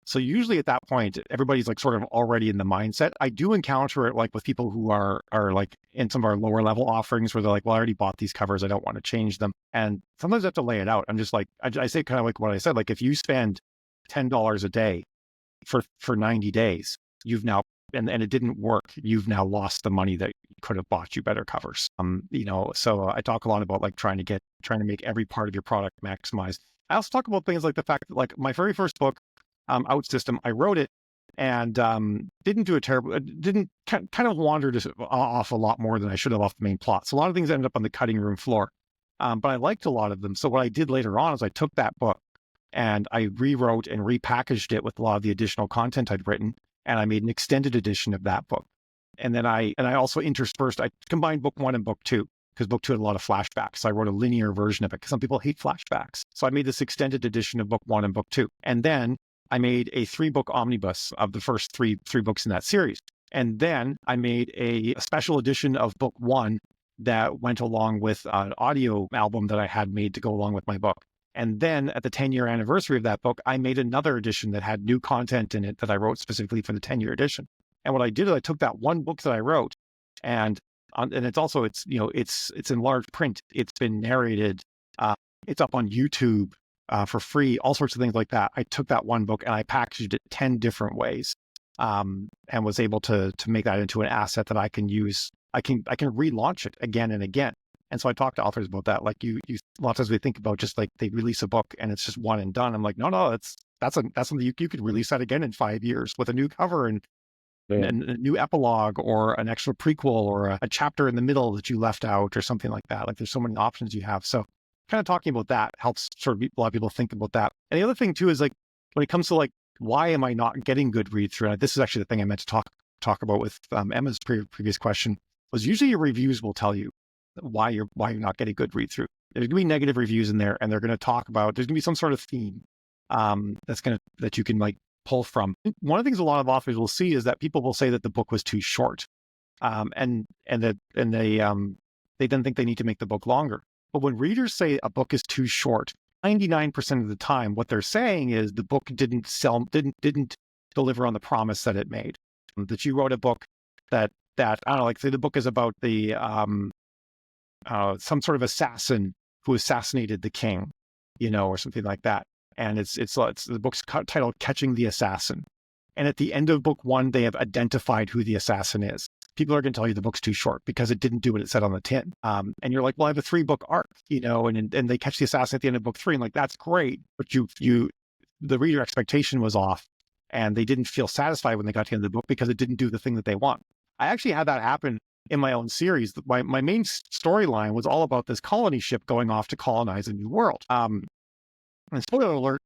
So usually at that point, everybody's like sort of already in the mindset. I do encounter it like with people who are like in some of our lower level offerings where they're like, well, I already bought these covers. I don't want to change them. And sometimes I have to lay it out. I'm just like, I say kind of like what I said, like if you spend $10 a day for 90 days, you've now, and it didn't work, you've now lost the money that could have bought you better covers. So I talk a lot about like trying to make every part of your product maximized. I also talk about things like the fact that like my very first book, Out System, I wrote it and didn't kind of wandered off a lot more than I should have off the main plot. So a lot of things ended up on the cutting room floor, but I liked a lot of them. So what I did later on is I took that book and I rewrote and repackaged it with a lot of the additional content I'd written, and I made an extended edition of that book. And then I also I combined book 1 and book 2, because book 2 had a lot of flashbacks. So I wrote a linear version of it because some people hate flashbacks. So I made this extended edition of book 1 and book 2. And then I made a 3-book omnibus of the first three books in that series. And then I made a special edition of book 1 that went along with an audio album that I had made to go along with my book. And then at the 10-year anniversary of that book, I made another edition that had new content in it that I wrote specifically for the 10-year edition. And what I did is I took that one book that I wrote, and it's also, it's in large print. It's been narrated. It's up on YouTube for free, all sorts of things like that. I took that one book and I packaged it 10 different ways, and was able to make that into an asset that I can use. I can relaunch it again and again. And so I talk to authors about that. Like a lot of times we think about just like they release a book and it's just one and done. I'm like, no, that's something you could release that again in 5 years with a new cover and a new epilogue or an extra prequel or a chapter in the middle that you left out or something like that. Like there's so many options you have. So kind of talking about that helps sort of a lot of people think about that. And the other thing too is like when it comes to like, why am I not getting good read through? This is actually the thing I meant to talk about with Emma's previous question, was usually your reviews will tell you why you're not getting good read through. There's gonna be negative reviews in there, and they're gonna talk about, there's gonna be some sort of theme that you can like pull from. One of the things a lot of authors will see is that people will say that the book was too short, and they then think they need to make the book longer. But when readers say a book is too short, 99% of the time, what they're saying is the book didn't deliver on the promise that it made. That you wrote a book that I don't know, like say the book is about the some sort of assassin who assassinated the king, or something like that. And it's the book's titled Catching the Assassin. And at the end of book 1, they have identified who the assassin is. People are going to tell you the book's too short because it didn't do what it said on the tin. And you're like, well, I have a 3-book arc, and they catch the assassin at the end of book 3. And like, that's great. But the reader expectation was off. and they didn't feel satisfied when they got to the end of the book because it didn't do the thing that they want. I actually had that happen in my own series. My main storyline was all about this colony ship going off to colonize a new world. And spoiler alert,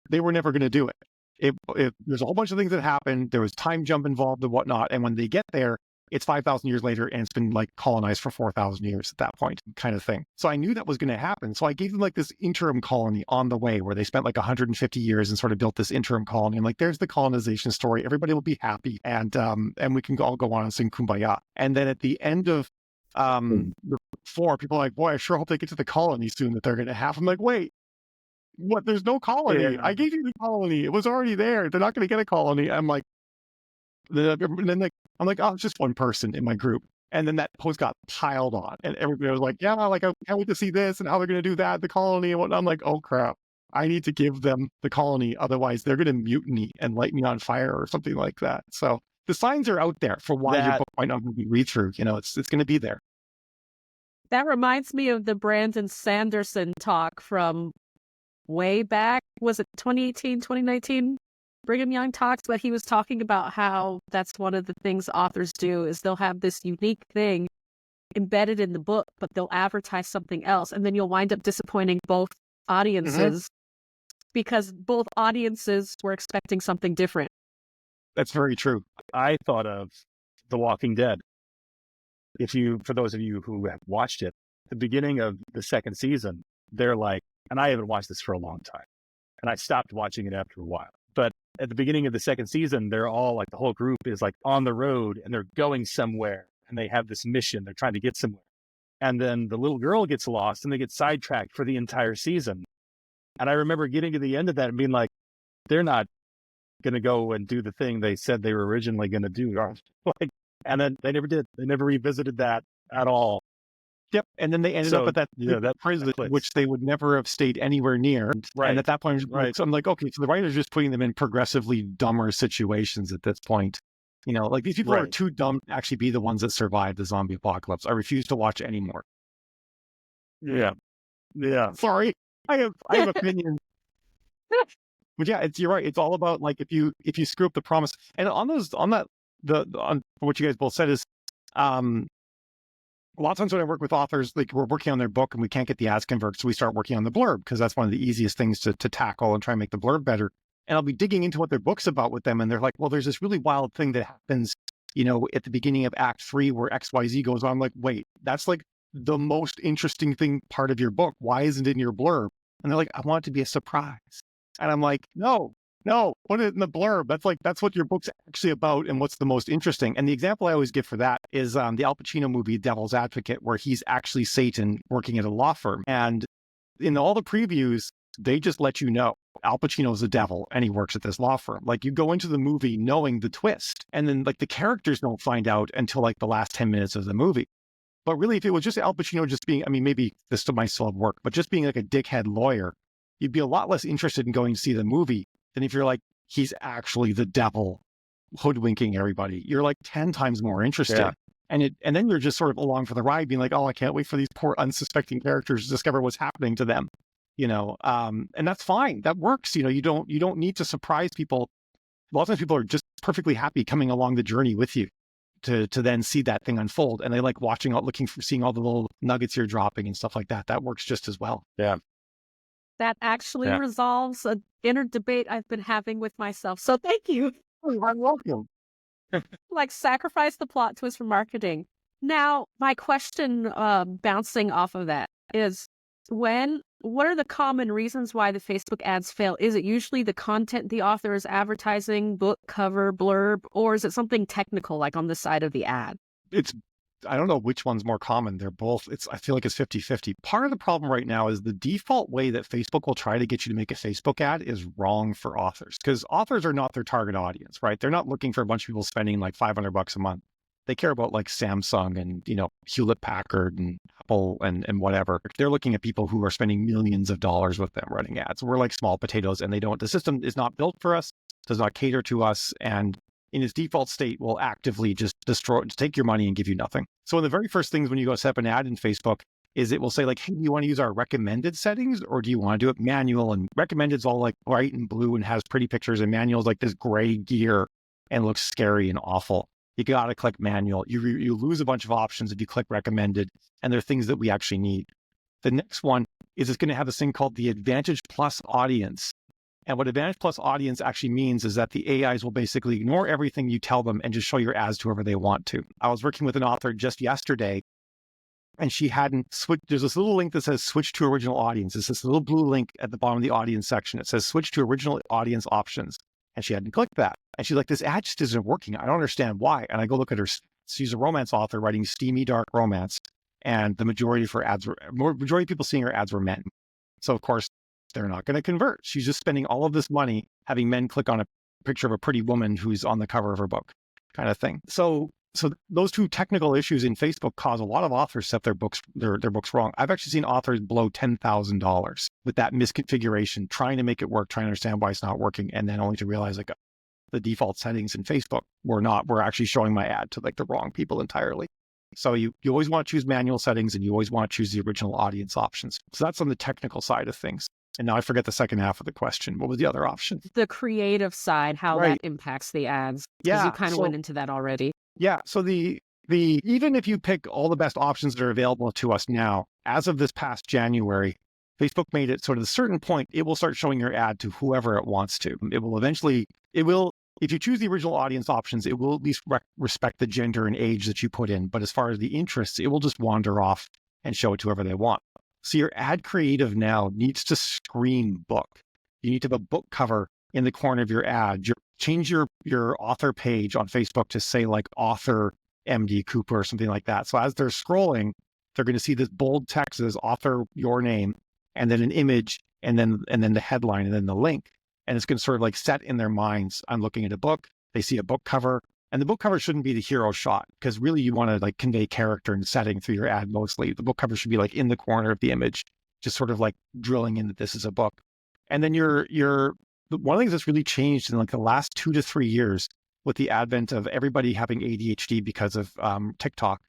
they were never going to do it. There's a whole bunch of things that happened. There was time jump involved and whatnot. And when they get there, it's 5,000 years later, and it's been like colonized for 4,000 years at that point, kind of thing. So I knew that was going to happen. So I gave them like this interim colony on the way where they spent like 150 years and sort of built this interim colony. And like, there's the colonization story. Everybody will be happy, and we can all go on and sing Kumbaya. And then at the end of the 4, people are like, boy, I sure hope they get to the colony soon that they're going to have. I'm like, wait, what? There's no colony. Yeah. I gave you the colony. It was already there. They're not going to get a colony. I'm like, I'm like, oh, it's just one person in my group. And then that post got piled on, and everybody was like, yeah, like, I can't wait to see this and how they're going to do that, the colony and whatnot. I'm like, oh crap, I need to give them the colony. Otherwise they're going to mutiny and light me on fire or something like that. So the signs are out there for why your book might not be read through. It's going to be there. That reminds me of the Brandon Sanderson talk from way back. Was it 2018, 2019? Brigham Young talks, but he was talking about how that's one of the things authors do is they'll have this unique thing embedded in the book, but they'll advertise something else. And then you'll wind up disappointing both audiences because both audiences were expecting something different. That's very true. I thought of The Walking Dead. For those of you who have watched it, the beginning of the second season, they're like, and I haven't watched this for a long time, and I stopped watching it after a while. But at the beginning of the second season, they're all like, the whole group is like on the road and they're going somewhere and they have this mission. They're trying to get somewhere. And then the little girl gets lost and they get sidetracked for the entire season. And I remember getting to the end of that and being like, they're not going to go and do the thing they said they were originally going to do. And then they never did. They never revisited that at all. Yep. And then they ended up at that prison, which they would never have stayed anywhere near. Right. And at that point, so I'm like, okay, so the writer's just putting them in progressively dumber situations at this point. Like these people are too dumb to actually be the ones that survive the zombie apocalypse. I refuse to watch anymore. Yeah. Yeah. Sorry. I have opinions. But yeah, you're right. It's all about like, if you screw up the promise. And on what you guys both said is, a lot of times when I work with authors, like we're working on their book and we can't get the ads converted, so we start working on the blurb because that's one of the easiest things to tackle and try and make the blurb better. And I'll be digging into what their book's about with them, and they're like, well, there's this really wild thing that happens, at the beginning of Act 3 where XYZ goes on. I'm like, wait, that's like the most interesting part of your book. Why isn't it in your blurb? And they're like, I want it to be a surprise. And I'm like, no, put it in the blurb. That's what your book's actually about and what's the most interesting. And the example I always give for that is the Al Pacino movie, Devil's Advocate, where he's actually Satan working at a law firm. And in all the previews, they just let you know Al Pacino's the devil and he works at this law firm. Like you go into the movie knowing the twist, and then like the characters don't find out until like the last 10 minutes of the movie. But really, if it was just Al Pacino just being, maybe this might still have worked, but just being like a dickhead lawyer, you'd be a lot less interested in going to see the movie than if you're like, he's actually the devil hoodwinking everybody. You're like 10 times more interested. Yeah. And then you're just sort of along for the ride being like, oh, I can't wait for these poor unsuspecting characters to discover what's happening to them. And that's fine. That works. You don't need to surprise people. A lot of times people are just perfectly happy coming along the journey with you to then see that thing unfold. And they like seeing all the little nuggets you're dropping and stuff like that. That works just as well. Yeah. That actually resolves an inner debate I've been having with myself. So thank you. Oh, you're welcome. Like sacrifice the plot twist for marketing. Now, my question bouncing off of that is what are the common reasons why the Facebook ads fail? Is it usually the content the author is advertising, book cover, blurb, or is it something technical like on the side of the ad? I don't know which one's more common. They're both, I feel like it's 50-50. Part of the problem right now is the default way that Facebook will try to get you to make a Facebook ad is wrong for authors, because authors are not their target audience, right? They're not looking for a bunch of people spending like $500 a month. They care about like Samsung and, Hewlett Packard and Apple and whatever. They're looking at people who are spending millions of dollars with them running ads. We're like small potatoes, and the system is not built for us, does not cater to us, and in its default state will actively just take your money and give you nothing. So one of the very first things when you go set up an ad in Facebook is it will say like, hey, do you want to use our recommended settings or do you want to do it manual? And recommended is all like bright and blue and has pretty pictures, and manual is like this gray gear and looks scary and awful. You got to click manual. You lose a bunch of options if you click recommended, and they're things that we actually need. The next one is it's going to have this thing called the Advantage Plus audience. And what Advantage Plus audience actually means is that the AIs will basically ignore everything you tell them and just show your ads to whoever they want to. I was working with an author just yesterday, and she hadn't switched. There's this little link that says switch to original audience. It's this little blue link at the bottom of the audience section. It says switch to original audience options. And she hadn't clicked that. And she's like, this ad just isn't working. I don't understand why. And I go look at her. She's a romance author writing steamy, dark romance. And the majority of her ads majority of people seeing her ads were men. So of course, they're not going to convert. She's just spending all of this money having men click on a picture of a pretty woman who's on the cover of her book, kind of thing. So those two technical issues in Facebook cause a lot of authors to set their books wrong. I've actually seen authors blow $10,000 with that misconfiguration, trying to make it work, trying to understand why it's not working, and then only to realize like the default settings in Facebook were actually showing my ad to like the wrong people entirely. So you always want to choose manual settings, and you always want to choose the original audience options. So that's on the technical side of things. And now I forget the second half of the question. What was the other option? The creative side, how that impacts the ads. Yeah. You kind of went into that already. Yeah. So the even if you pick all the best options that are available to us now, as of this past January, Facebook made it sort of a certain point, it will start showing your ad to whoever it wants to. If you choose the original audience options, it will at least respect the gender and age that you put in. But as far as the interests, it will just wander off and show it to whoever they want. So your ad creative now needs to scream book. You need to have a book cover in the corner of your ad. Change your author page on Facebook to say like author MD Cooper or something like that. So as they're scrolling, they're going to see this bold text as author, your name, and then an image, and then the headline, and then the link. And it's going to sort of like set in their minds, I'm looking at a book, they see a book cover, and the book cover shouldn't be the hero shot, because really you want to like convey character and setting through your ad mostly. The book cover should be like in the corner of the image, just sort of like drilling in that this is a book. And then one of the things that's really changed in like the last 2 to 3 years with the advent of everybody having ADHD because of TikTok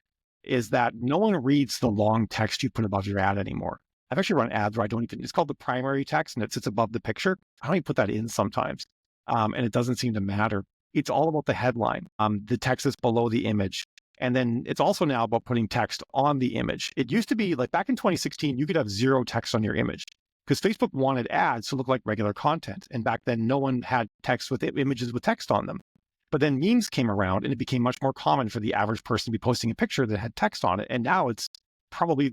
is that no one reads the long text you put above your ad anymore. I've actually run ads where it's called the primary text and it sits above the picture. I don't even put that in sometimes. And it doesn't seem to matter. It's all about the headline, the text that's below the image. And then it's also now about putting text on the image. It used to be like back in 2016, you could have zero text on your image because Facebook wanted ads to look like regular content. And back then no one had text with images with text on them. But then memes came around and it became much more common for the average person to be posting a picture that had text on it. And now it's probably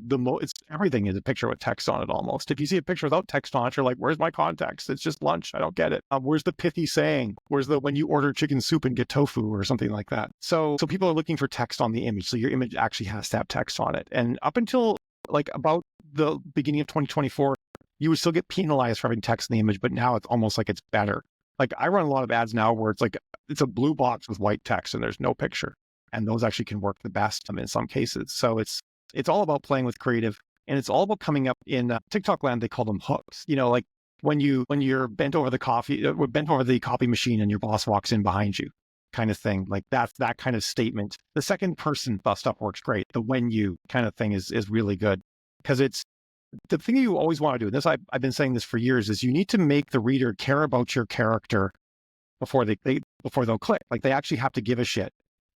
everything is a picture with text on it almost. If you see a picture without text on it, you're like, where's my context? It's just lunch. I don't get it. Where's the pithy saying? Where's the when you order chicken soup and get tofu or something like that? So people are looking for text on the image. So your image actually has to have text on it. And up until like about the beginning of 2024, you would still get penalized for having text in the image, but now it's almost like it's better. Like I run a lot of ads now where it's like, it's a blue box with white text and there's no picture. And those actually can work the best in some cases. So it's all about playing with creative, and it's all about coming up in TikTok land. They call them hooks. You know, like when you're bent over the copy machine and your boss walks in behind you, kind of thing. Like that's that kind of statement. The second person stuff works great. The when you kind of thing is really good because it's the thing you always want to do. And this I've been saying this for years is you need to make the reader care about your character before they'll click. Like they actually have to give a shit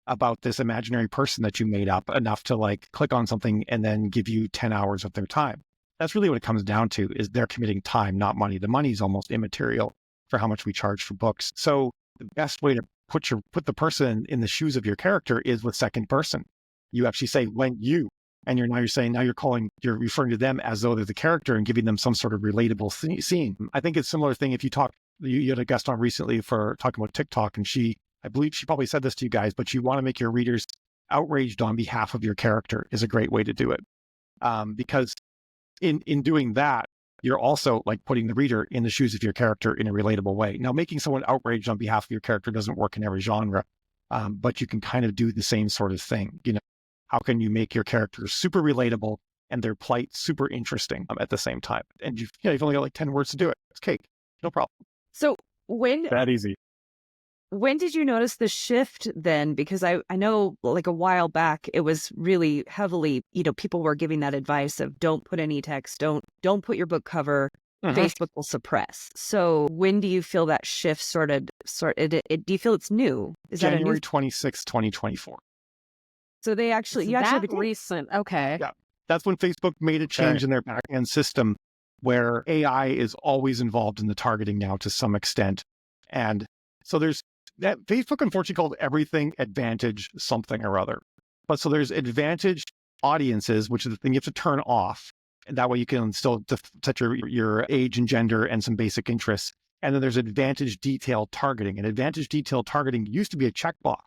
about this imaginary person that you made up enough to like click on something and then give you 10 hours of their time. That's really what it comes down to is they're committing time, not money. The money is almost immaterial for how much we charge for books. So the best way to put the person in the shoes of your character is with second person. You actually say when you, and you're you're referring to them as though they're the character and giving them some sort of relatable scene. I think it's a similar thing if you had a guest on recently for talking about TikTok, and I believe she probably said this to you guys, but you want to make your readers outraged on behalf of your character is a great way to do it. Because in doing that, you're also like putting the reader in the shoes of your character in a relatable way. Now, making someone outraged on behalf of your character doesn't work in every genre, but you can kind of do the same sort of thing. You know, how can you make your character super relatable and their plight super interesting at the same time? And you've only got like 10 words to do it. It's cake. No problem. So that easy. when did you notice the shift then? Because I know like a while back, it was really heavily, people were giving that advice of don't put any text, don't put your book cover, Facebook will suppress. So when do you feel that shift do you feel it's new? Is January 26, 2024. So they actually, you actually recent. Okay. Yeah. That's when Facebook made a change in their back-end system where AI is always involved in the targeting now to some extent. And so there's that Facebook unfortunately called everything advantage something or other. But so there's advantaged audiences, which is the thing you have to turn off. And that way you can still set your age and gender and some basic interests. And then there's advantage detailed targeting. And advantage detailed targeting used to be a checkbox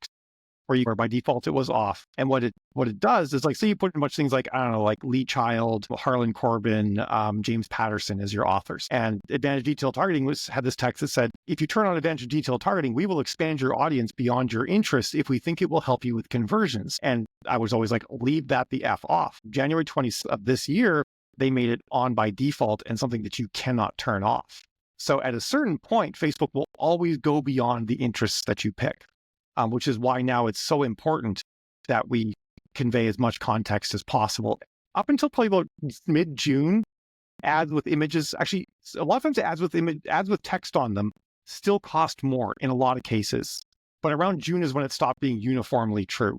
where by default it was off. And what it does is like, say you put in much things like, I don't know, like Lee Child, Harlan Corbin, James Patterson as your authors. And advantage detailed targeting had this text that said, if you turn on advantage detailed targeting, we will expand your audience beyond your interests if we think it will help you with conversions. And I was always like, leave that the F off. January 20th of this year, they made it on by default and something that you cannot turn off. So at a certain point, Facebook will always go beyond the interests that you pick. Which is why now it's so important that we convey as much context as possible. Up until probably about mid-June, ads with images, actually, a lot of times ads with text on them still cost more in a lot of cases. But around June is when it stopped being uniformly true.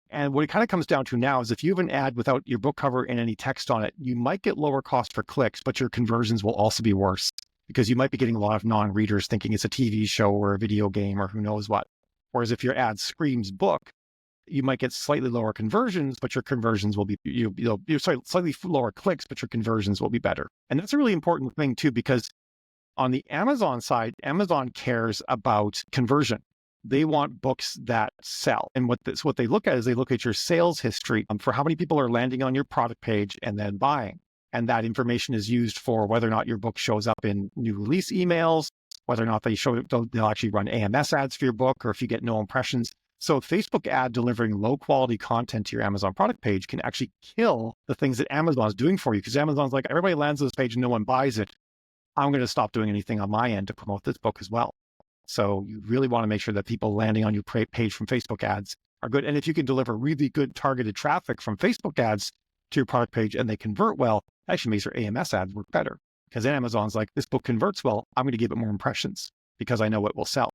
And what it kind of comes down to now is if you have an ad without your book cover and any text on it, you might get lower cost for clicks, but your conversions will also be worse because you might be getting a lot of non-readers thinking it's a TV show or a video game or who knows what. Whereas if your ad screams book, you might get slightly lower conversions, but your conversions will be, slightly lower clicks, but your conversions will be better. And that's a really important thing too, because on the Amazon side, Amazon cares about conversion. They want books that sell. And what they look at is they look at your sales history for how many people are landing on your product page and then buying. And that information is used for whether or not your book shows up in new release emails, whether or not they'll actually run AMS ads for your book, or if you get no impressions. So a Facebook ad delivering low quality content to your Amazon product page can actually kill the things that Amazon's doing for you. Because Amazon's like, everybody lands on this page and no one buys it. I'm going to stop doing anything on my end to promote this book as well. So you really want to make sure that people landing on your page from Facebook ads are good. And if you can deliver really good targeted traffic from Facebook ads to your product page and they convert well, that actually makes your AMS ads work better. Because then Amazon's like, this book converts well, I'm going to give it more impressions because I know it will sell.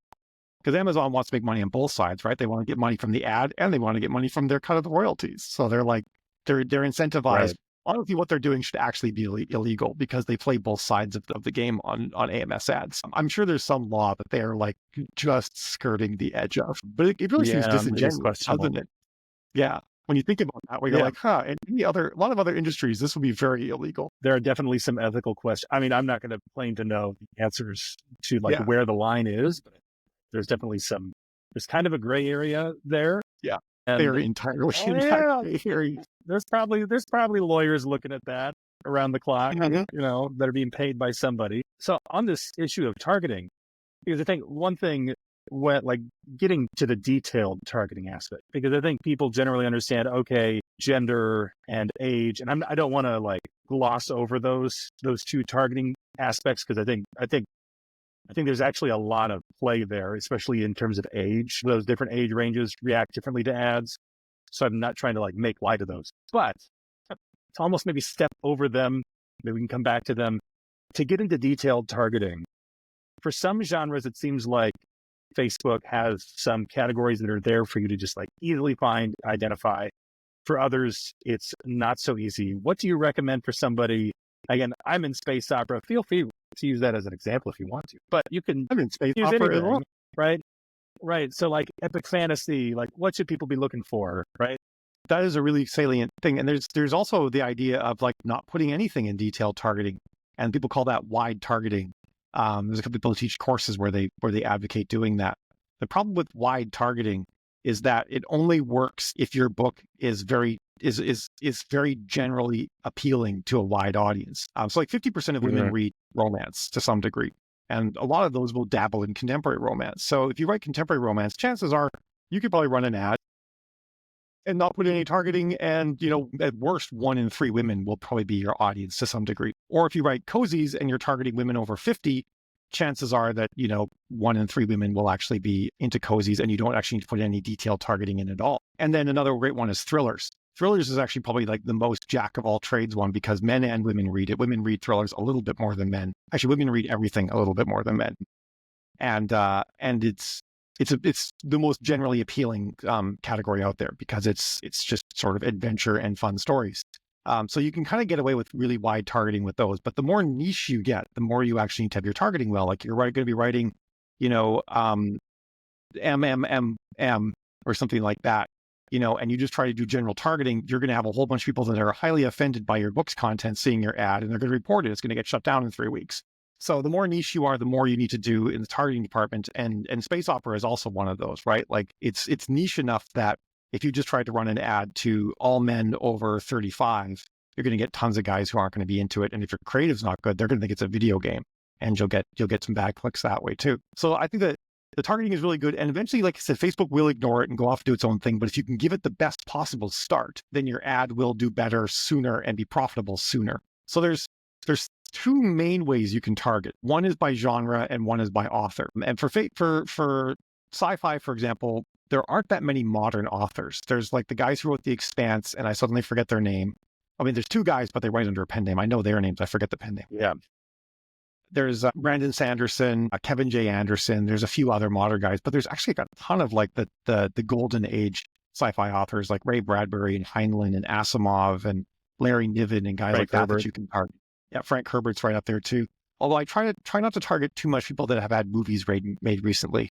Because Amazon wants to make money on both sides, right? They want to get money from the ad and they want to get money from their cut of the royalties. So they're like, they're incentivized. Right. Honestly, what they're doing should actually be illegal because they play both sides of the game on AMS ads. I'm sure there's some law that they're like just skirting the edge of, but it really seems disingenuous, doesn't it? Yeah. When you think about that, where you're like, in a lot of other industries, this would be very illegal. There are definitely some ethical questions. I mean, I'm not going to claim to know the answers to where the line is, but there's definitely there's kind of a gray area there. Yeah. They're entirely in that gray area. There's probably lawyers looking at that around the clock, that are being paid by somebody. So on this issue of targeting, because I think one thing getting to the detailed targeting aspect, because I think people generally understand, okay, gender and age, and I don't want to gloss over those two targeting aspects, because I think there's actually a lot of play there, especially in terms of age. Those different age ranges react differently to ads. So I'm not trying to make light of those, but to almost maybe step over them, maybe we can come back to them, to get into detailed targeting. For some genres, it seems like Facebook has some categories that are there for you to just easily find, identify. For others, it's not so easy. What do you recommend for somebody? Again, I'm in space opera. Feel free to use that as an example if you want to, but you can I'm in space opera as well. Right? Right. So epic fantasy, what should people be looking for? Right. That is a really salient thing. And there's also the idea of not putting anything in detailed targeting, and people call that wide targeting. There's a couple people who teach courses where they advocate doing that. The problem with wide targeting is that it only works if your book is very generally appealing to a wide audience. So 50% of women read romance to some degree, and a lot of those will dabble in contemporary romance. So if you write contemporary romance, chances are you could probably run an ad and not put any targeting, and at worst 1 in 3 women will probably be your audience to some degree. Or if you write cozies and you're targeting women over 50, chances are that, 1 in 3 women will actually be into cozies, and you don't actually need to put any detailed targeting in at all. And then another great one is thrillers. Thrillers is actually probably like the most jack of all trades one, because men and women read it. Women read thrillers a little bit more than men. Actually, women read everything a little bit more than men. And it's the most generally appealing category out there, because it's just sort of adventure and fun stories. So you can kind of get away with really wide targeting with those. But the more niche you get, the more you actually need to have your targeting well. Like you're going to be writing, MMMM or something like that, and you just try to do general targeting, you're going to have a whole bunch of people that are highly offended by your book's content seeing your ad, and they're going to report it. It's going to get shut down in 3 weeks. So the more niche you are, the more you need to do in the targeting department. And space opera is also one of those, right? Like it's niche enough that if you just tried to run an ad to all men over 35, you're going to get tons of guys who aren't going to be into it. And if your creative's not good, they're going to think it's a video game, and you'll get some bad clicks that way too. So I think that the targeting is really good. And eventually, like I said, Facebook will ignore it and go off and do its own thing. But if you can give it the best possible start, then your ad will do better sooner and be profitable sooner. So there's 2 main ways you can target. One is by genre and one is by author. And for sci-fi, for example, there aren't that many modern authors. There's like the guys who wrote The Expanse, and I suddenly forget their name. I mean, there's 2 guys, but they write under a pen name. I know their names. I forget the pen name. Yeah. There's Brandon Sanderson, Kevin J. Anderson. There's a few other modern guys, but there's actually a ton of like the golden age sci-fi authors like Ray Bradbury and Heinlein and Asimov and Larry Niven and guys Frank like Herbert. that you can target. Yeah, Frank Herbert's right up there too. Although I try not to target too much people that have had movies made recently.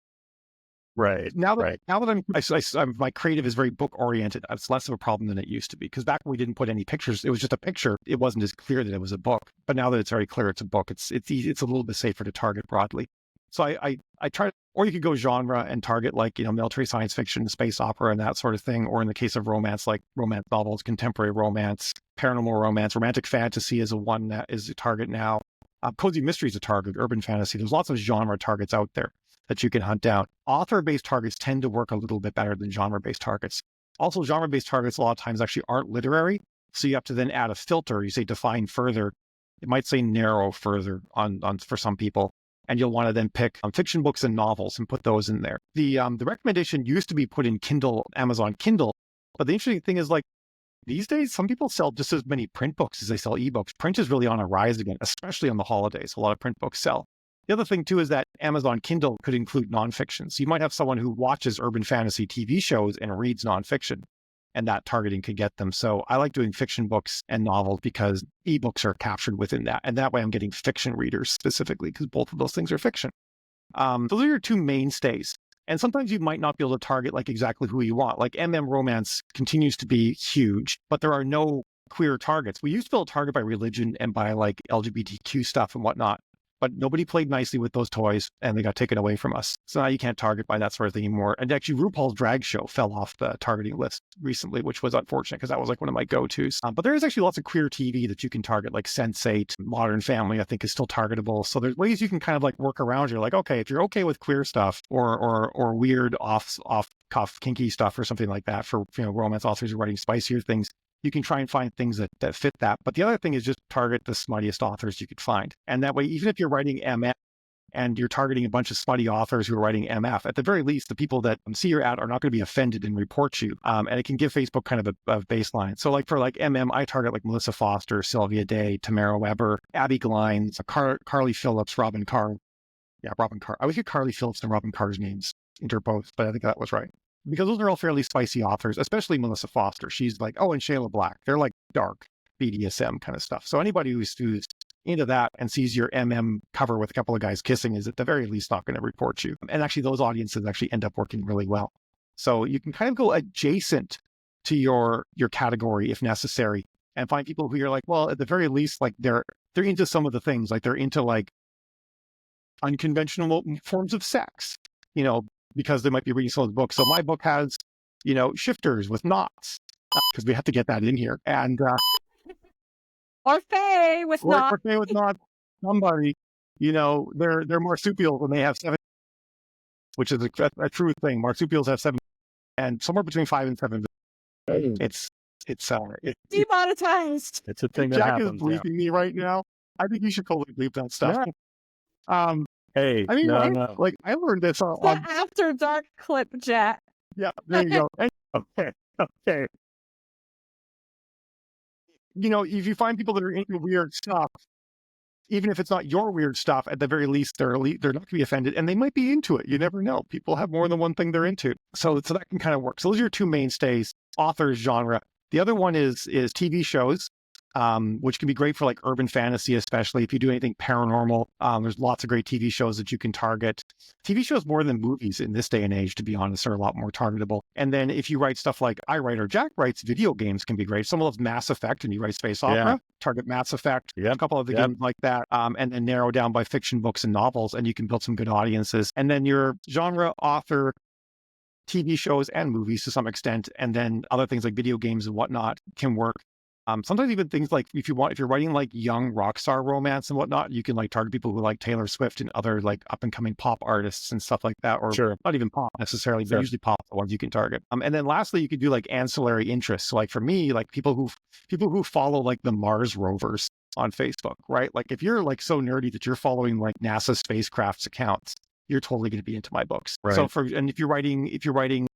Right. Now that my creative is very book oriented, it's less of a problem than it used to be. Because back when we didn't put any pictures, it was just a picture. It wasn't as clear that it was a book. But now that it's very clear it's a book, it's easy, it's a little bit safer to target broadly. So I try, or you could go genre and target like, military science fiction, space opera, and that sort of thing. Or in the case of romance, like romance novels, contemporary romance, paranormal romance, romantic fantasy is one that is a target now. Cozy mystery is a target, urban fantasy. There's lots of genre targets out there that you can hunt down. Author-based targets tend to work a little bit better than genre-based targets. Also, genre-based targets a lot of times actually aren't literary. So you have to then add a filter. You say define further. It might say narrow further on for some people. And you'll want to then pick fiction books and novels and put those in there. The recommendation used to be put in Kindle, Amazon Kindle. But the interesting thing is, like, these days, some people sell just as many print books as they sell ebooks. Print is really on a rise again, especially on the holidays. A lot of print books sell. The other thing too is that Amazon Kindle could include nonfiction. So you might have someone who watches urban fantasy TV shows and reads nonfiction, and that targeting could get them. So I like doing fiction books and novels because ebooks are captured within that. And that way I'm getting fiction readers specifically, because both of those things are fiction. Those are your 2 mainstays. And sometimes you might not be able to target like exactly who you want. Like romance continues to be huge, but there are no queer targets. We used to be able to target by religion and by like LGBTQ stuff and whatnot. But nobody played nicely with those toys, and they got taken away from us. So now you can't target by that sort of thing anymore. And actually, RuPaul's Drag Show fell off the targeting list recently, which was unfortunate because that was like one of my go-tos. But there is actually lots of queer TV that you can target, like Sense8, Modern Family, I think is still targetable. So there's ways you can kind of like work around. You're like, okay, if you're okay with queer stuff or weird off-cuff kinky stuff or something like that for romance authors who are writing spicier things, you can try and find things that fit that. But the other thing is just target the smuttiest authors you could find. And that way, even if you're writing MF and you're targeting a bunch of smutty authors who are writing MF, at the very least, the people that see your ad are not going to be offended and report you. And it can give Facebook kind of a baseline. So like for like MM, I target like Melissa Foster, Sylvia Day, Tamara Weber, Abby Glines, Carly Phillips, Robin Carr. Yeah, Robin Carr. I always get Carly Phillips and Robin Carr's names interposed, but I think that was right. Because those are all fairly spicy authors, especially Melissa Foster. She's like, and Shayla Black. They're like dark BDSM kind of stuff. So anybody who's into that and sees your MM cover with a couple of guys kissing is at the very least not going to report you. And actually those audiences actually end up working really well. So you can kind of go adjacent to your category if necessary and find people who you're like, well, at the very least, like they're into some of the things, like they're into like unconventional forms of sex, because they might be reading some of the books. So my book has, shifters with knots, because we have to get that in here. And Or Faye with knots. Or Faye with knots. Somebody, they're marsupials and they have 7, which is a true thing. Marsupials have 7, and somewhere between 5 and 7. It's demonetized. It's a thing that Jack happens. Jack is bleeping me right now. I think you should totally bleep that stuff. Yeah. Hey, I mean, no, right? no. Like I learned this The on after dark clip chat. yeah, there you go. And, Okay, okay. if you find people that are into weird stuff, even if it's not your weird stuff, at the very least, they're not going to be offended, and they might be into it. You never know. People have more than one thing they're into, so that can kind of work. So those are your two mainstays: authors, genre. The other one is TV shows, which can be great for like urban fantasy, especially if you do anything paranormal. There's lots of great TV shows that you can target. TV shows more than movies in this day and age, to be honest, are a lot more targetable. And then if you write stuff like I write or Jack writes, video games can be great. Someone loves Mass Effect and you write space opera, target Mass Effect, a couple of the games like that, and then narrow down by fiction books and novels, and you can build some good audiences. And then your genre, author, TV shows and movies to some extent, and then other things like video games and whatnot can work. Sometimes even things like if you're writing like young rock star romance and whatnot, you can like target people who like Taylor Swift and other like up and coming pop artists and stuff like that, or not even pop necessarily, but usually pop the ones you can target. And then lastly, you could do like ancillary interests. So like for me, like people who follow like the Mars rovers on Facebook, right? Like if you're like so nerdy that you're following like NASA spacecraft's accounts, you're totally going to be into my books. Right. So and if you're writing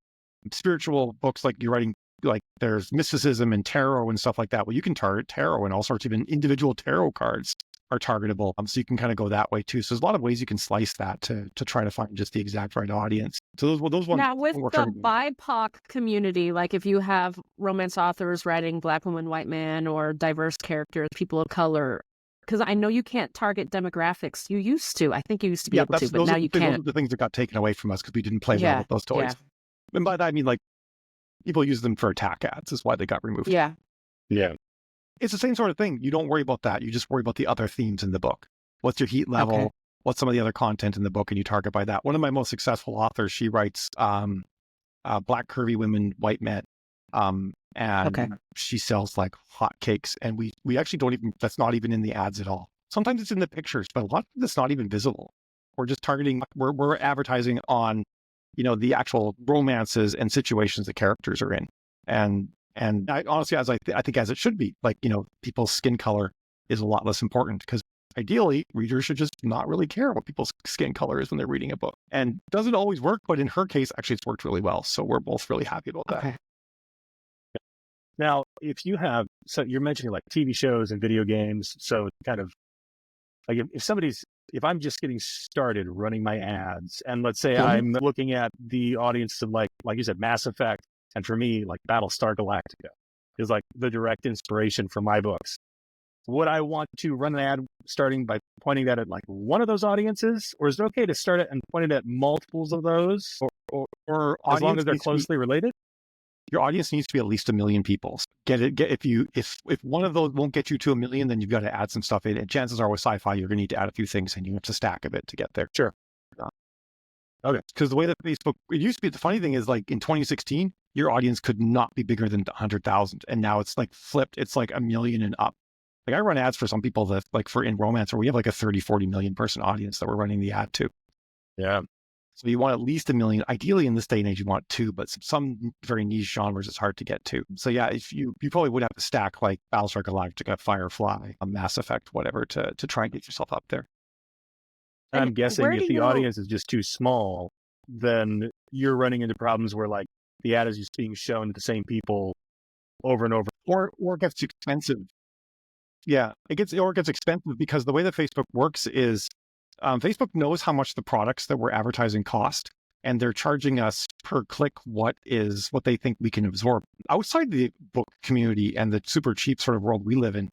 spiritual books, like you're writing like there's mysticism and tarot and stuff like that. Well, you can target tarot, and all sorts of individual tarot cards are targetable. So you can kind of go that way too. So there's a lot of ways you can slice that to try to find just the exact right audience. So those ones. Now with the BIPOC community, like if you have romance authors writing Black woman, white man, or diverse characters, people of color, because I know you can't target demographics. You used to. I think you used to be able to, but now you can't. Those are the things that got taken away from us because we didn't play well with those toys. And by that, I mean like people use them for attack ads is why they got removed. Yeah. It's the same sort of thing. You don't worry about that. You just worry about the other themes in the book. What's your heat level? Okay. What's some of the other content in the book? And you target by that. One of my most successful authors, she writes Black curvy women, white men. And she sells like hotcakes. And we actually don't even, that's not even in the ads at all. Sometimes it's in the pictures, but a lot of it's not even visible. We're just targeting, we're advertising on, the actual romances and situations the characters are in. And I honestly, I think as it should be, like, people's skin color is a lot less important because ideally readers should just not really care what people's skin color is when they're reading a book. And it doesn't always work, but in her case, actually it's worked really well. So we're both really happy about that. Okay. Now, if you have, so you're mentioning like TV shows and video games. So kind of like if I'm just getting started running my ads, and let's say I'm looking at the audience of like you said, Mass Effect, and for me, like Battlestar Galactica is like the direct inspiration for my books. Would I want to run an ad starting by pointing that at like one of those audiences, or is it okay to start it and point it at multiples of those, or as long as they're closely related? Your audience needs to be at least 1 million people. If one of those won't get you to 1 million, then you've got to add some stuff in. And chances are with sci-fi, you're going to need to add a few things, and you have to stack a bit to get there. Sure. Okay. Because the way that Facebook, it used to be, the funny thing is like in 2016, your audience could not be bigger than 100,000. And now it's like flipped. It's like 1 million and up. Like I run ads for some people that like in romance, where we have like a 30, 40 million person audience that we're running the ad to. Yeah. So you want at least 1 million. Ideally, in this day and age, you want 2, but some very niche genres it's hard to get to. So yeah, if you probably would have to stack like Battlestar Galactica, Firefly, a Mass Effect, whatever, to try and get yourself up there. And I'm guessing if the audience is just too small, then you're running into problems where like the ad is just being shown to the same people over and over, or it gets expensive. Yeah, it gets expensive because the way that Facebook works is. Facebook knows how much the products that we're advertising cost, and they're charging us per click what they think we can absorb. Outside the book community and the super cheap sort of world we live in,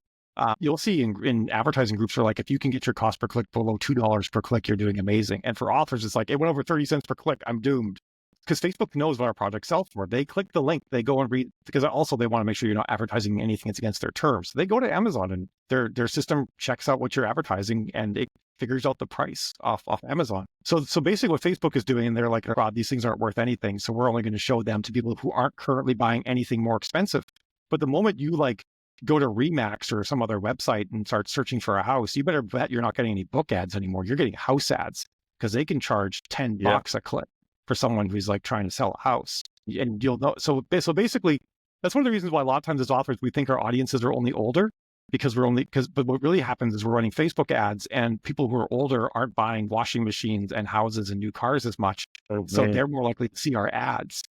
you'll see in advertising groups are like, if you can get your cost per click below $2 per click, you're doing amazing. And for authors, it's like, it went over 30 cents per click, I'm doomed. Because Facebook knows what our products sell for. They click the link, they go and read, because also they want to make sure you're not advertising anything that's against their terms. They go to Amazon and their system checks out what you're advertising and it figures out the price off Amazon. So basically what Facebook is doing, and they're like, oh, these things aren't worth anything. So we're only going to show them to people who aren't currently buying anything more expensive. But the moment you like go to Remax or some other website and start searching for a house, you better bet you're not getting any book ads anymore. You're getting house ads because they can charge $10 a click for someone who's like trying to sell a house. And you'll know. So basically, that's one of the reasons why a lot of times as authors, we think our audiences are only older. but what really happens is we're running Facebook ads, and people who are older aren't buying washing machines and houses and new cars as much. So they're more likely to see our ads.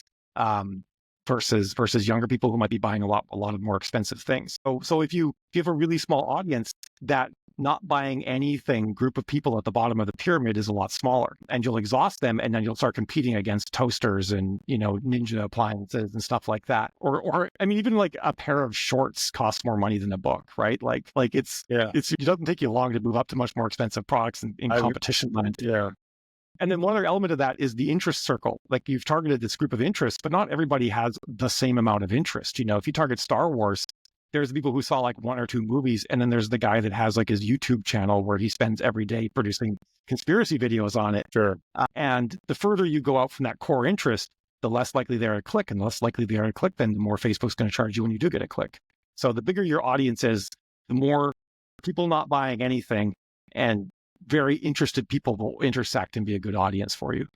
Versus younger people who might be buying a lot of more expensive things. So if you have a really small audience, that not buying anything group of people at the bottom of the pyramid is a lot smaller, and you'll exhaust them, and then you'll start competing against toasters and Ninja appliances and stuff like that. Or I mean, even like a pair of shorts costs more money than a book, right? Like it doesn't take you long to move up to much more expensive products in competition land. Yeah. And then one other element of that is the interest circle. Like, you've targeted this group of interests, but not everybody has the same amount of interest. If you target Star Wars, there's the people who saw like 1 or 2 movies, and then there's the guy that has like his YouTube channel where he spends every day producing conspiracy videos on it. Sure. And the further you go out from that core interest, the less likely they are to click, and the less likely they are to click, then the more Facebook's going to charge you when you do get a click. So the bigger your audience is, the more people not buying anything and very interested people will intersect and be a good audience for you.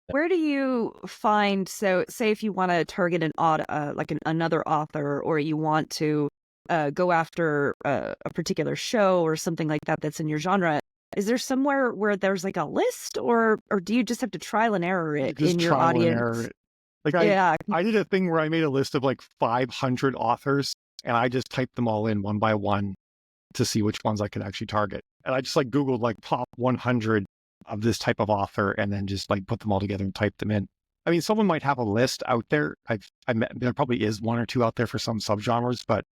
Where do you find, so say if you want to target another author, or you want to go after a particular show or something like that that's in your genre, is there somewhere where there's like a list, or do you just have to trial and error it in your audience? I did a thing where I made a list of like 500 authors, and I just typed them all in one by one to see which ones I could actually target. And I just like Googled like top 100 of this type of author, and then just like put them all together and typed them in. I mean, someone might have a list out there. There probably is 1 or 2 out there for some subgenres, but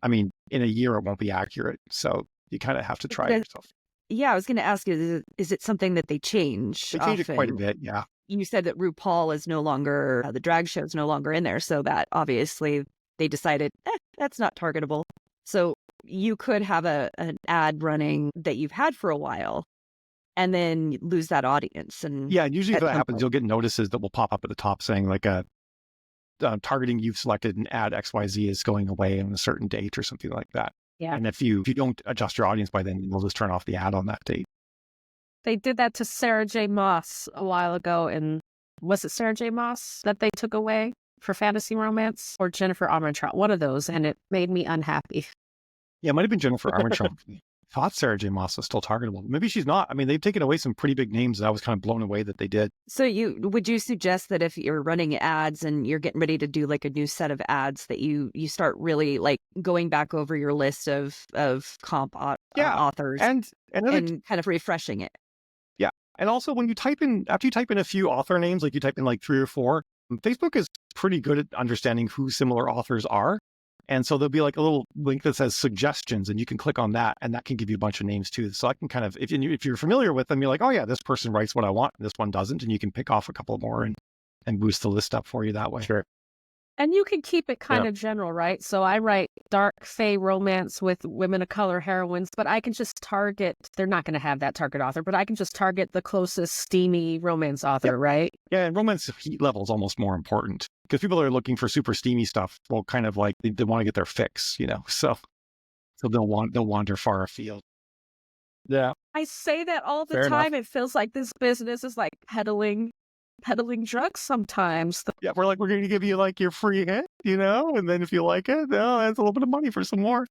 I mean, in a year it won't be accurate. So you kind of have to try it yourself. Yeah, I was going to ask you, is it something that they change? They change it quite a bit, yeah. You said that RuPaul is no longer, the drag show is no longer in there, so that obviously they decided, that's not targetable. So you could have an ad running that you've had for a while, and then lose that audience. And yeah, usually if that happens, you'll get notices that will pop up at the top saying like targeting you've selected an ad XYZ is going away on a certain date or something like that. Yeah. And if you don't adjust your audience by then, we'll just turn off the ad on that date. They did that to Sarah J. Maas a while ago, and was it Sarah J. Maas that they took away for fantasy romance, or Jennifer Armentrout? One of those, and it made me unhappy. Yeah, it might have been Jennifer Armentrout. I thought Sarah J. Maas was still targetable. Maybe she's not. I mean, they've taken away some pretty big names, and I was kind of blown away that they did. So would you suggest that if you're running ads and you're getting ready to do like a new set of ads, that you start really like going back over your list of comp authors and kind of refreshing it? Yeah. And also when you after you type in a few author names, like you type in like 3 or 4, Facebook is pretty good at understanding who similar authors are. And so there'll be like a little link that says suggestions, and you can click on that, and that can give you a bunch of names too. So I can kind of, if you're familiar with them, you're like, oh yeah, this person writes what I want, and this one doesn't, and you can pick off a couple more and boost the list up for you that way. Sure. And you can keep it kind of general, right? So I write dark fae romance with women of color heroines, but I can just target, they're not going to have that target author, but I can just target the closest steamy romance author, right? Yeah, and romance heat level is almost more important, because people that are looking for super steamy stuff will kind of like, they want to get their fix, so they'll wander far afield. Yeah. I say that all the Fair time. enough. It feels like this business is like peddling drugs sometimes. Yeah, we're going to give you like your free hit, and then if you like it, that's a little bit of money for some more.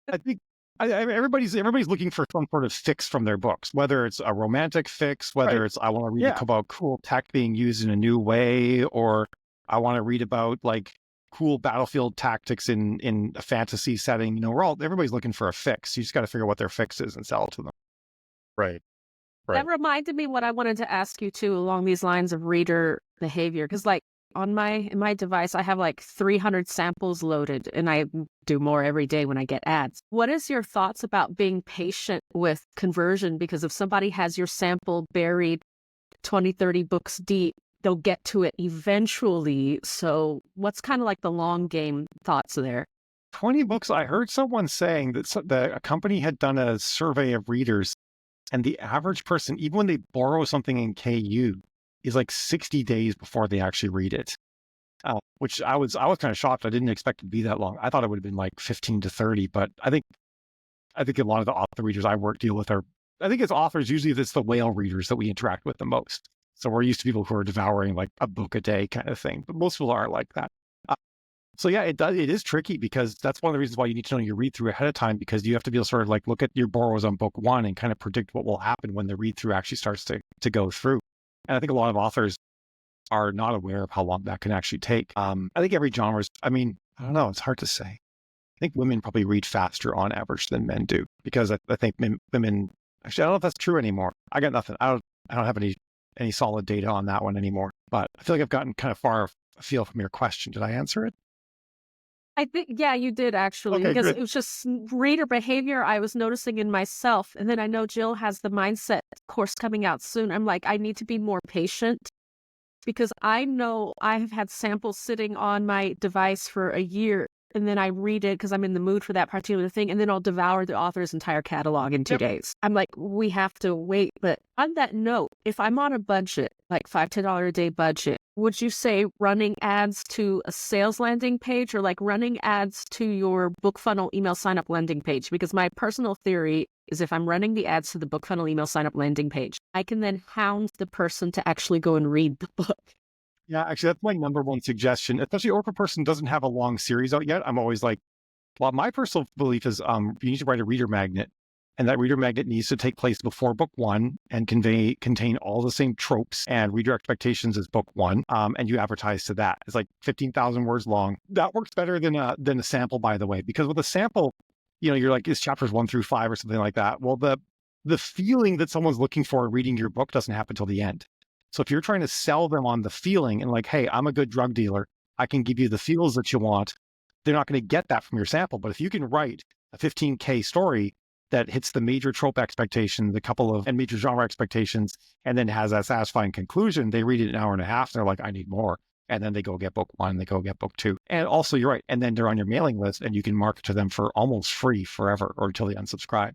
I think everybody's looking for some sort of fix from their books, whether it's a romantic fix, whether it's I want to read about cool tech being used in a new way, or I want to read about like cool battlefield tactics in a fantasy setting. Everybody's looking for a fix. You just got to figure out what their fix is and sell it to them. Right. That reminded me what I wanted to ask you too, along these lines of reader behavior. Because like in my device, I have like 300 samples loaded, and I do more every day when I get ads. What is your thoughts about being patient with conversion? Because if somebody has your sample buried 20, 30 books deep, they'll get to it eventually. So what's kind of like the long game thoughts there? 20 books. I heard someone saying that a company had done a survey of readers, and the average person, even when they borrow something in KU, is like 60 days before they actually read it. Which I was kind of shocked. I didn't expect it to be that long. I thought it would have been like 15 to 30, but I think a lot of the author readers I deal with I think as authors, usually it's the whale readers that we interact with the most. So we're used to people who are devouring like a book a day kind of thing, but most people aren't like that. So yeah, it does. It is tricky because that's one of the reasons why you need to know your read through ahead of time, because you have to be able to sort of like look at your borrowers on book one and kind of predict what will happen when the read through actually starts to go through. And I think a lot of authors are not aware of how long that can actually take. I think every genre is, I mean, I don't know, it's hard to say. I think women probably read faster on average than men do, because I think women, actually, I don't know if that's true anymore. I got nothing. I don't have any solid data on that one anymore, but I feel like I've gotten kind of far afield from your question. Did I answer it? I think, yeah, you did actually, Okay, because good. it was just reader behavior I was noticing in myself. And then I know Jill has the mindset course coming out soon. I'm like, I need to be more patient, because I know I have had samples sitting on my device for a year, and then I read it because I'm in the mood for that particular thing, and then I'll devour the author's entire catalog in 2 days. I'm like, we have to wait. But on that note, if I'm on a budget, like $5-10 a day budget, would you say running ads to a sales landing page, or like running ads to your BookFunnel email sign-up landing page? Because my personal theory is if I'm running the ads to the BookFunnel email sign-up landing page, I can then hound the person to actually go and read the book. Yeah, actually, that's my number one suggestion, especially if a person doesn't have a long series out yet. I'm always like, well, my personal belief is you need to write a reader magnet, and that reader magnet needs to take place before book one and contain all the same tropes and reader expectations as book one. And you advertise to that. It's like 15,000 words long. That works better than a sample, by the way, because with a sample, you're like, it's chapters 1 through 5 or something like that. Well, the feeling that someone's looking for reading your book doesn't happen till the end. So if you're trying to sell them on the feeling and like, hey, I'm a good drug dealer, I can give you the feels that you want, they're not going to get that from your sample. But if you can write a 15K story that hits the major trope expectations, and major genre expectations, and then has that satisfying conclusion, they read it in an hour and a half, and they're like, I need more. And then they go get book one, they go get book two. And also, you're right. And then they're on your mailing list, and you can market to them for almost free forever, or until they unsubscribe.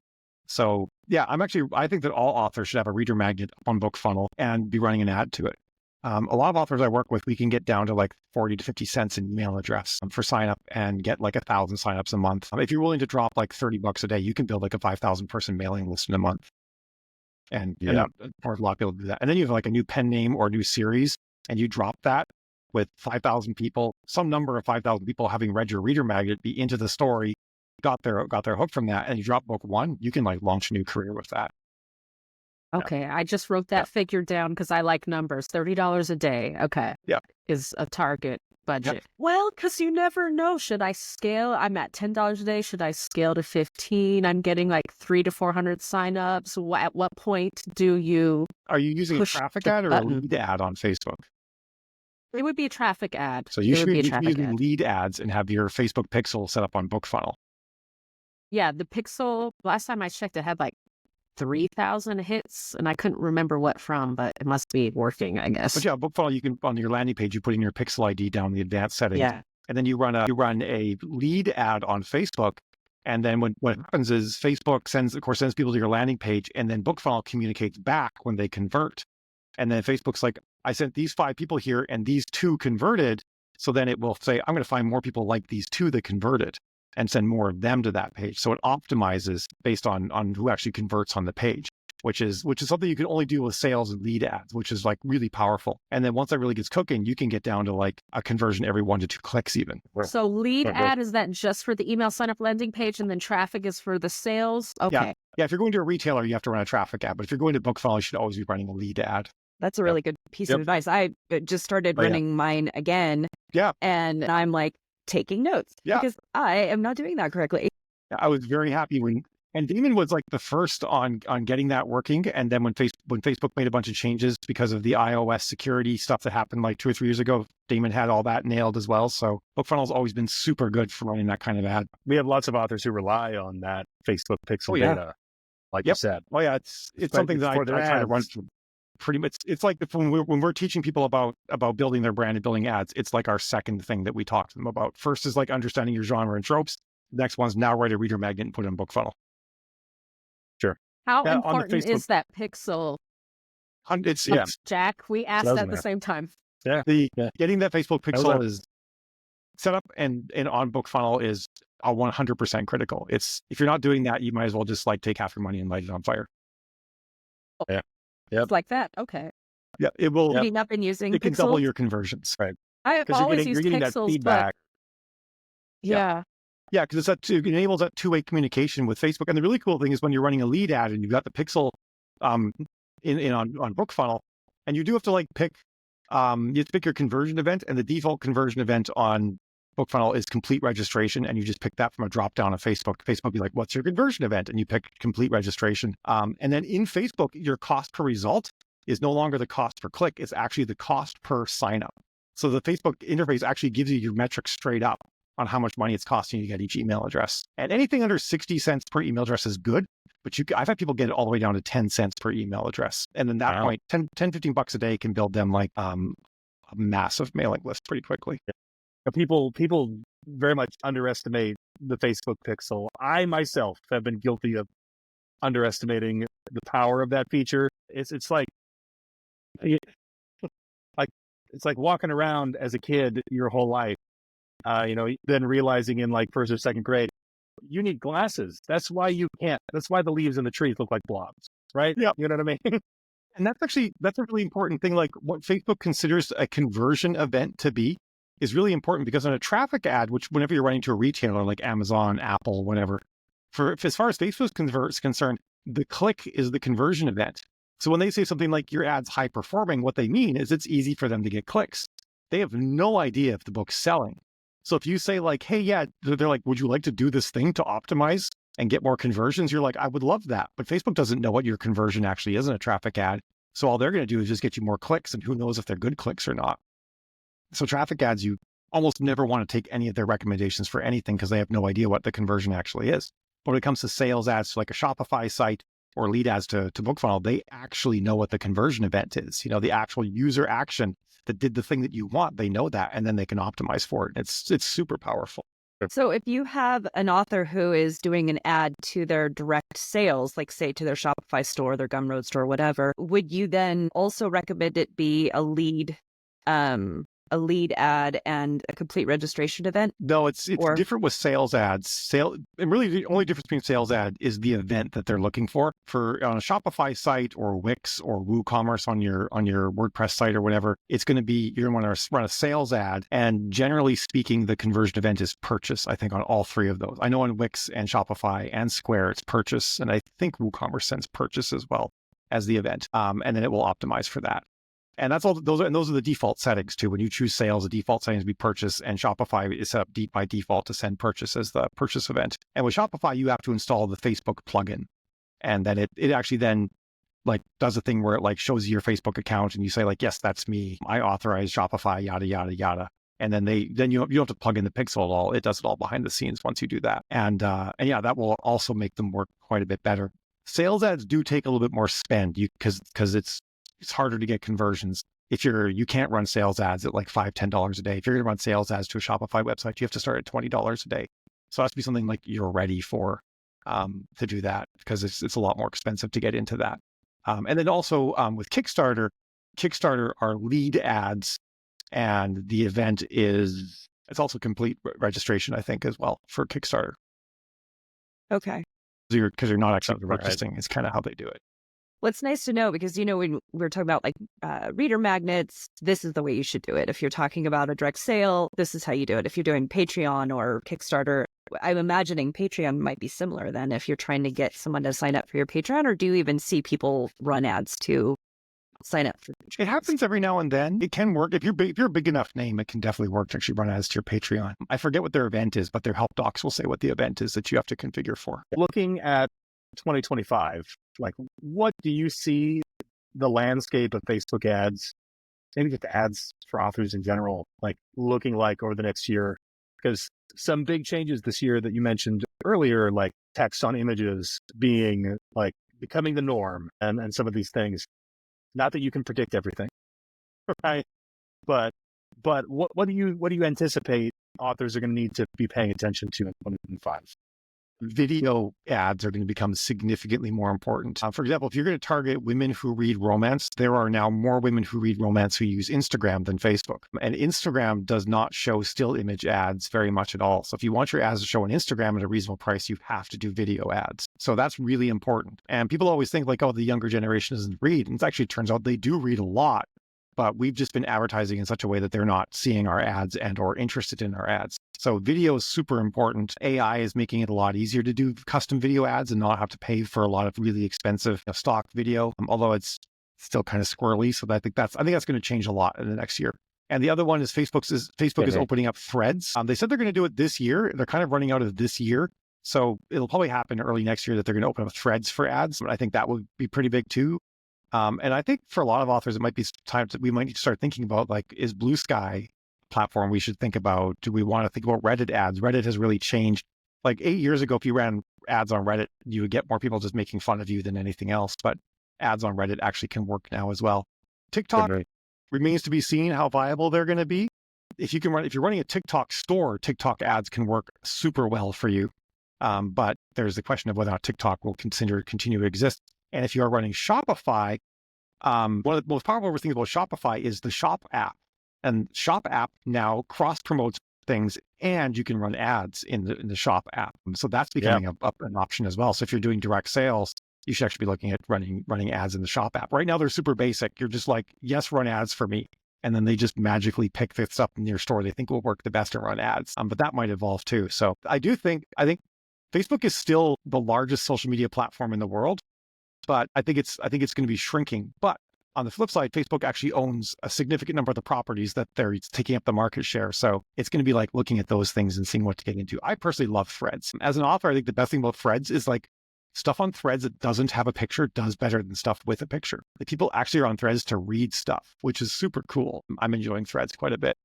So yeah, I think that all authors should have a reader magnet on BookFunnel and be running an ad to it. A lot of authors I work with, we can get down to like 40 to 50 cents in email address for sign up and get like 1,000 signups a month. If you're willing to drop like $30 a day, you can build like a 5,000 person mailing list in a month. And a lot of people do that. And then you have like a new pen name or a new series, and you drop that with 5,000 people, some number of 5,000 people having read your reader magnet, be into the story, got their hook from that, and you drop book one, you can like launch a new career with that. Okay, I just wrote that figure down because I like numbers. $30 a day, okay, is a target budget. Well, because you never know. Should I scale? I'm at $10 a day. Should I scale to 15? I'm getting like 300 to 400 signups. At what point are you using a traffic ad or a lead ad on Facebook? It would be a traffic ad. So you should be using lead ads and have your Facebook pixel set up on BookFunnel. Yeah, the pixel, last time I checked, it had like 3,000 hits, and I couldn't remember what from, but it must be working, I guess. But yeah, BookFunnel, you can, on your landing page, you put in your pixel ID down in the advanced settings. Yeah. And then you run a lead ad on Facebook. And then what happens is Facebook sends people to your landing page, and then BookFunnel communicates back when they convert. And then Facebook's like, I sent these 5 people here and these 2 converted. So then it will say, I'm going to find more people like these 2 that converted and send more of them to that page. So it optimizes based on who actually converts on the page, which is something you can only do with sales and lead ads, which is like really powerful. And then once that really gets cooking, you can get down to like a conversion every 1 to 2 clicks even. So lead ad, is that just for the email sign up landing page, and then traffic is for the sales? Okay. Yeah, if you're going to a retailer, you have to run a traffic ad. But if you're going to BookFunnel, you should always be running a lead ad. That's a really good piece of advice. I just started running mine again. Yeah. And I'm like taking notes because I am not doing that correctly. I was very happy and Damon was like the first on getting that working. And then when Facebook made a bunch of changes because of the iOS security stuff that happened like 2 or 3 years ago, Damon had all that nailed as well. So BookFunnel's always been super good for running that kind of ad. We have lots of authors who rely on that Facebook pixel data, like you said. Oh yeah, it's something that I try to run through. Pretty much, it's like when we're teaching people about building their brand and building ads, it's like our second thing that we talk to them about. First is like understanding your genre and tropes. The next one's now write a reader magnet and put it in BookFunnel. Sure. How important is that pixel? It's Jack, we asked at the same time. Yeah. Getting that Facebook pixel is set up and on BookFunnel is 100% critical. If you're not doing that, you might as well just like take half your money and light it on fire. Yeah. It's like that. Okay. Yeah, it will. I've been using it can pixels. double your conversions, right? I've always used you're getting pixels, that feedback. Yeah. Yeah, because it enables that two-way communication with Facebook. And the really cool thing is when you're running a lead ad and you've got the pixel on BookFunnel, and you do have to like pick you have to pick your conversion event, and the default conversion event on BookFunnel is complete registration, and you just pick that from a drop down of Facebook. Facebook will be like, "What's your conversion event?" And you pick complete registration. And then in Facebook, your cost per result is no longer the cost per click; it's actually the cost per sign up. So the Facebook interface actually gives you your metrics straight up on how much money it's costing you to get each email address. And anything under 60 cents per email address is good, but I've had people get it all the way down to 10 cents per email address. And then that point, 10, 15 bucks a day can build them like a massive mailing list pretty quickly. People very much underestimate the Facebook pixel. I myself have been guilty of underestimating the power of that feature. It's like walking around as a kid your whole life. Then realizing in like first or second grade, you need glasses. That's why the leaves in the trees look like blobs, right? Yeah. You know what I mean? And that's a really important thing. Like what Facebook considers a conversion event to be is really important, because on a traffic ad, which whenever you're running to a retailer like Amazon, Apple, whatever, as far as Facebook's concerned, the click is the conversion event. So when they say something like your ad's high performing, what they mean is it's easy for them to get clicks. They have no idea if the book's selling. So if you say like, hey, yeah, they're like, would you like to do this thing to optimize and get more conversions? You're like, I would love that. But Facebook doesn't know what your conversion actually is in a traffic ad. So all they're going to do is just get you more clicks, and who knows if they're good clicks or not. So traffic ads, you almost never want to take any of their recommendations for anything because they have no idea what the conversion actually is. But when it comes to sales ads to like a Shopify site or lead ads to BookFunnel, they actually know what the conversion event is. The actual user action that did the thing that you want, they know that, and then they can optimize for it. It's super powerful. So if you have an author who is doing an ad to their direct sales, like say to their Shopify store, their Gumroad store, whatever, would you then also recommend it be a lead ad and a complete registration event? No, it's different with sales ads. And really the only difference between sales ad is the event that they're looking for. For on a Shopify site or Wix or WooCommerce on your WordPress site or whatever, it's going to be, you're going to want to run a sales ad. And generally speaking, the conversion event is purchase, I think, on all three of those. I know on Wix and Shopify and Square, it's purchase. And I think WooCommerce sends purchase as well as the event. And then it will optimize for that. And that's all. Those are the default settings too. When you choose sales, the default settings will be purchase, and Shopify is set up by default to send purchase as the purchase event. And with Shopify, you have to install the Facebook plugin, and then it actually then like does a thing where it like shows you your Facebook account, and you say like, yes, that's me. I authorize Shopify, yada yada yada. And then you don't have to plug in the pixel at all. It does it all behind the scenes once you do that. And yeah, that will also make them work quite a bit better. Sales ads do take a little bit more spend because it's harder to get conversions. If you can't run sales ads at like $5, $10 a day. If you're going to run sales ads to a Shopify website, you have to start at $20 a day. So it has to be something like you're ready for to do that, because it's a lot more expensive to get into that. And then also with Kickstarter are lead ads, and the event it's also complete registration, I think, as well for Kickstarter. Okay. Because you're not actually registering. It's kind of how they do it. Well, it's nice to know, because, when we're talking about like reader magnets, this is the way you should do it. If you're talking about a direct sale, this is how you do it. If you're doing Patreon or Kickstarter, I'm imagining Patreon might be similar then, if you're trying to get someone to sign up for your Patreon. Or do you even see people run ads to sign up for Patreon? It happens every now and then. It can work. If you're a big enough name, it can definitely work to actually run ads to your Patreon. I forget what their event is, but their help docs will say what the event is that you have to configure for. Looking at 2025, like what do you see the landscape of Facebook ads, maybe just ads for authors in general, like looking like over the next year? Because some big changes this year that you mentioned earlier, like text on images being like becoming the norm, and some of these things. Not that you can predict everything, right? But what do you anticipate authors are going to need to be paying attention to in 2025? Video ads are going to become significantly more important. For example, if you're going to target women who read romance, there are now more women who read romance who use Instagram than Facebook. And Instagram does not show still image ads very much at all. So if you want your ads to show on Instagram at a reasonable price, you have to do video ads. So that's really important. And people always think like, oh, the younger generation doesn't read. And it actually turns out they do read a lot. But we've just been advertising in such a way that they're not seeing our ads and or interested in our ads. So video is super important. AI is making it a lot easier to do custom video ads and not have to pay for a lot of really expensive stock video, although it's still kind of squirrely. So I think that's going to change a lot in the next year. And the other one is Facebook is opening up threads. They said they're going to do it this year. They're kind of running out of this year. So it'll probably happen early next year that they're going to open up threads for ads. But I think that would be pretty big too. And I think for a lot of authors, it might be time we might need to start thinking about, like, is Blue Sky platform we should think about? Do we want to think about Reddit ads? Reddit has really changed. Like 8 years ago, if you ran ads on Reddit, you would get more people just making fun of you than anything else. But ads on Reddit actually can work now as well. TikTok remains to be seen how viable they're going to be. If you're running a TikTok store, TikTok ads can work super well for you. But there's the question of whether or not TikTok will continue to exist. And if you are running Shopify, one of the most powerful things about Shopify is the Shop app. And Shop app now cross promotes things, and you can run ads in the Shop app. So that's becoming an option as well. So if you're doing direct sales, you should actually be looking at running ads in the Shop app. Right now, they're super basic. You're just like, yes, run ads for me. And then they just magically pick the stuff in your store they think will work the best and run ads. But that might evolve too. So I think Facebook is still the largest social media platform in the world, but I think it's going to be shrinking. But on the flip side, Facebook actually owns a significant number of the properties that they're taking up the market share. So it's going to be like looking at those things and seeing what to get into. I personally love Threads. As an author, I think the best thing about Threads is like stuff on Threads that doesn't have a picture does better than stuff with a picture. Like people actually are on Threads to read stuff, which is super cool. I'm enjoying Threads quite a bit.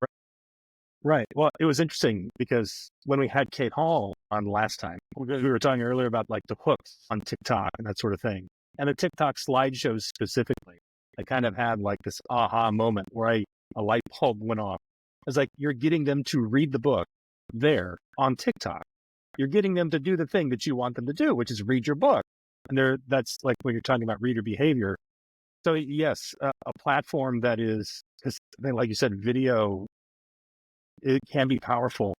Right. Well, it was interesting because when we had Kate Hall on last time, we were talking earlier about like the hooks on TikTok and that sort of thing. And the TikTok slideshows specifically, I kind of had like this aha moment where a light bulb went off. It's like, you're getting them to read the book there on TikTok. You're getting them to do the thing that you want them to do, which is read your book. And that's like when you're talking about reader behavior. So yes, a platform that is, because like you said, video, it can be powerful,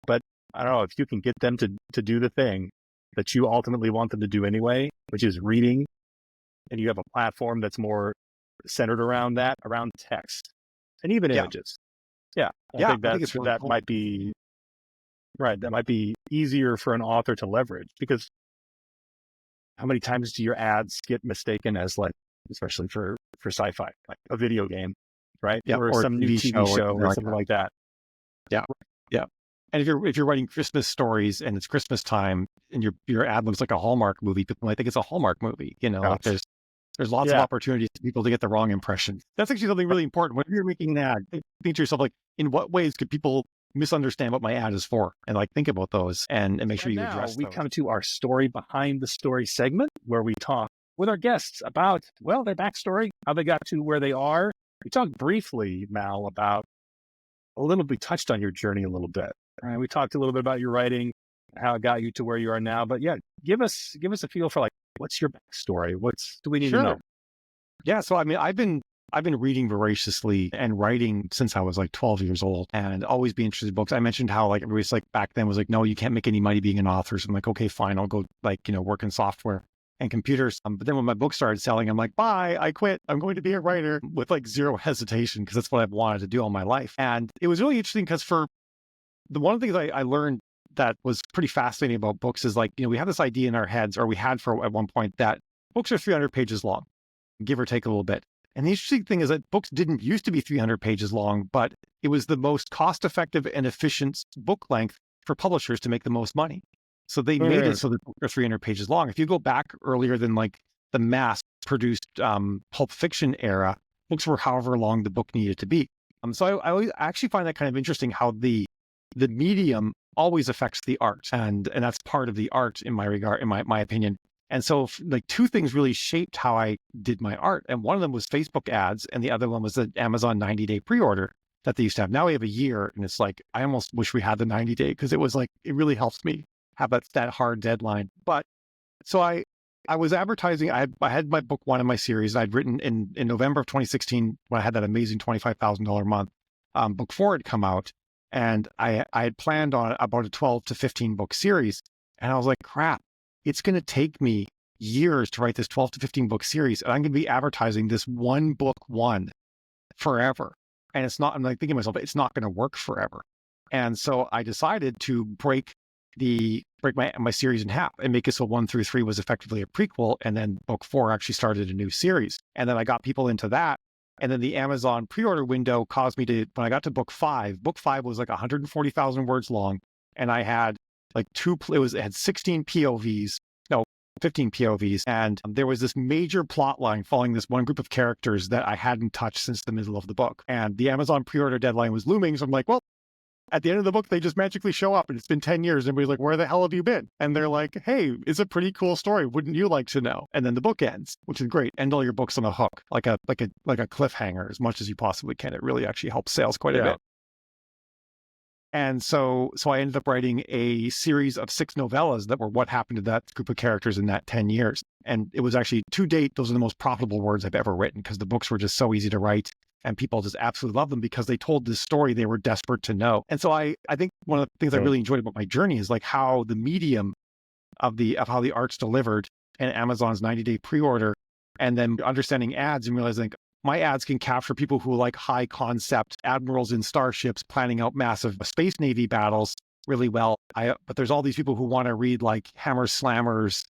but I don't know, if you can get them to do the thing that you ultimately want them to do anyway, which is reading, and you have a platform that's more centered around that, around text and even images. I think that might be right. That might be easier for an author to leverage, because how many times do your ads get mistaken as, like, especially for sci-fi, like a video game, right? Yeah, or some new TV show or something like that. Yeah. Yeah. And if you're writing Christmas stories and it's Christmas time and your ad looks like a Hallmark movie, people might think it's a Hallmark movie. Like there's lots of opportunities for people to get the wrong impression. That's actually something really important. When you're making an ad, think to yourself, like, in what ways could people misunderstand what my ad is for? And like, think about those and make sure you address we those. Come to our story behind the story segment, where we talk with our guests about, well, their backstory, how they got to where they are. We talked briefly, Mal, about we touched on your journey a little bit. Right? We talked a little bit about your writing, how it got you to where you are now. But yeah, give us a feel for, like, what's your backstory? Do we need to know? Yeah. So, I mean, I've been reading voraciously and writing since I was like 12 years old, and always be interested in books. I mentioned how, like, everybody's like back then was like, no, you can't make any money being an author. So I'm like, okay, fine. I'll go, like, work in software and computers. But then when my book started selling, I'm like, bye, I quit. I'm going to be a writer, with like zero hesitation, because that's what I've wanted to do all my life. And it was really interesting because one of the things I learned that was pretty fascinating about books is, like, we have this idea in our heads, or we had at one point, that books are 300 pages long, give or take a little bit. And the interesting thing is that books didn't used to be 300 pages long, but it was the most cost-effective and efficient book length for publishers to make the most money. So they made it so that books are 300 pages long. If you go back earlier than like the mass-produced Pulp Fiction era, books were however long the book needed to be. So I always actually find that kind of interesting, how the medium always affects the art, and that's part of the art in my regard, in my opinion. And so, like, two things really shaped how I did my art. And one of them was Facebook ads, and the other one was the Amazon 90-day pre-order that they used to have. Now we have a year, and it's like, I almost wish we had the 90-day, because it was like, it really helps me have that hard deadline. But so I was advertising. I had my book one in my series. I'd written in November of 2016, when I had that amazing $25,000 month. Book 4 had come out, and I had planned on about a 12 to 15 book series. And I was like, crap, it's going to take me years to write this 12 to 15 book series. And I'm going to be advertising this one book forever. And I'm like thinking to myself, it's not going to work forever. And so I decided to break my series in half and make it so 1 through 3 was effectively a prequel. And then book 4 actually started a new series. And then I got people into that. And then the Amazon pre-order window caused me to, when I got to book 5 was like 140,000 words long. And I had like it had 16 POVs, no, 15 POVs. And there was this major plot line following this one group of characters that I hadn't touched since the middle of the book. And the Amazon pre-order deadline was looming. So I'm like, well, at the end of the book, they just magically show up and it's been 10 years. And everybody's like, where the hell have you been? And they're like, hey, it's a pretty cool story. Wouldn't you like to know? And then the book ends, which is great. End all your books on a hook, like a cliffhanger as much as you possibly can. It really actually helps sales quite a bit. And so I ended up writing a series of 6 novellas that were what happened to that group of characters in that 10 years. And it was actually, to date, those are the most profitable words I've ever written because the books were just so easy to write. And people just absolutely love them because they told this story they were desperate to know. And so I think one of the things I really enjoyed about my journey is like how the medium of how the art's delivered and Amazon's 90-day pre-order, and then understanding ads and realizing my ads can capture people who like high concept admirals in starships planning out massive space navy battles really well. But there's all these people who want to read like hammer slammers,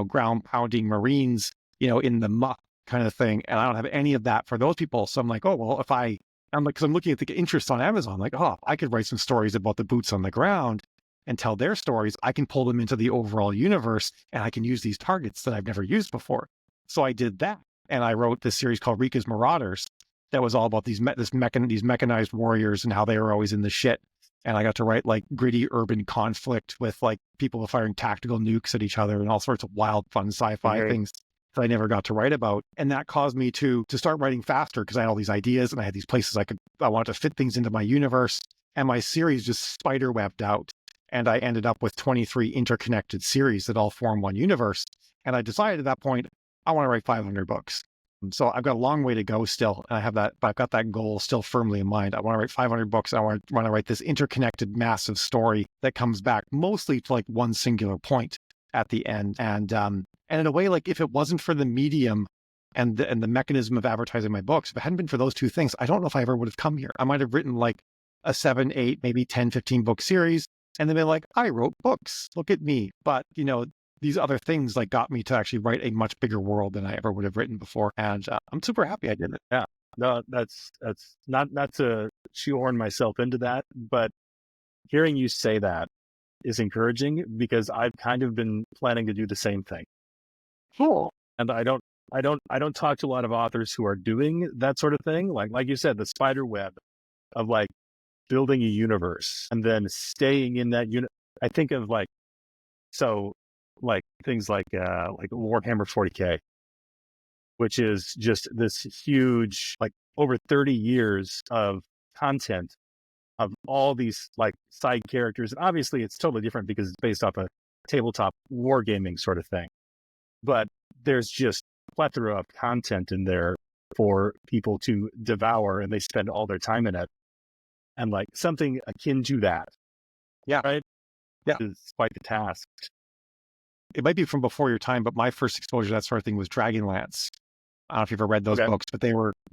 ground pounding Marines, in the muck kind of thing. And I don't have any of that for those people. So I'm like, oh, well, because I'm looking at the interest on Amazon, like, oh, I could write some stories about the boots on the ground and tell their stories. I can pull them into the overall universe and I can use these targets that I've never used before. So I did that. And I wrote this series called Rika's Marauders that was all about these mechanized warriors and how they were always in the shit. And I got to write like gritty urban conflict with like people firing tactical nukes at each other and all sorts of wild, fun sci-fi things that I never got to write about. And that caused me to start writing faster because I had all these ideas and I had these places I wanted to fit things into my universe. And my series just spider-webbed out. And I ended up with 23 interconnected series that all form one universe. And I decided at that point, I want to write 500 books. So I've got a long way to go still. And I've got that goal still firmly in mind. I want to write 500 books. I want to write this interconnected, massive story that comes back mostly to like one singular point at the end. And in a way, like if it wasn't for the medium and the mechanism of advertising my books, if it hadn't been for those two things, I don't know if I ever would have come here. I might have written like a 7, 8, maybe 10, 15 book series. And then they're like, I wrote books. Look at me. But, these other things like got me to actually write a much bigger world than I ever would have written before. And I'm super happy I did it. Yeah. No, that's not to shoehorn myself into that, but hearing you say that is encouraging because I've kind of been planning to do the same thing. Cool. And I don't talk to a lot of authors who are doing that sort of thing. Like you said, the spider web of like building a universe and then staying in that unit. I think of things like Warhammer 40K, which is just this huge, like over 30 years of content of all these like side characters. And obviously it's totally different because it's based off a tabletop wargaming sort of thing. But there's just a plethora of content in there for people to devour and they spend all their time in it. And like something akin to that. Yeah. Right? Yeah. Is quite the task. It might be from before your time, but my first exposure to that sort of thing was Dragonlance. I don't know if you've ever read those books, but they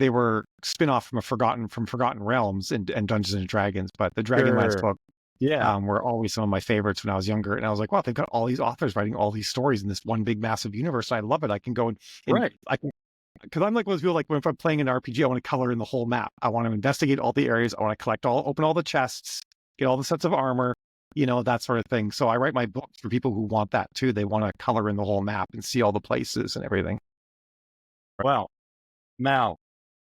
were spin-off from Forgotten Realms and Dungeons and Dragons. But the Dragonlance book, were always some of my favorites when I was younger. And I was like, wow, they've got all these authors writing all these stories in this one big massive universe. I love it. I can go because I'm like one of those people, like if I'm playing an RPG, I want to color in the whole map. I want to investigate all the areas. I want to open all the chests, get all the sets of armor, that sort of thing. So I write my books for people who want that too. They want to color in the whole map and see all the places and everything. Well, Mal,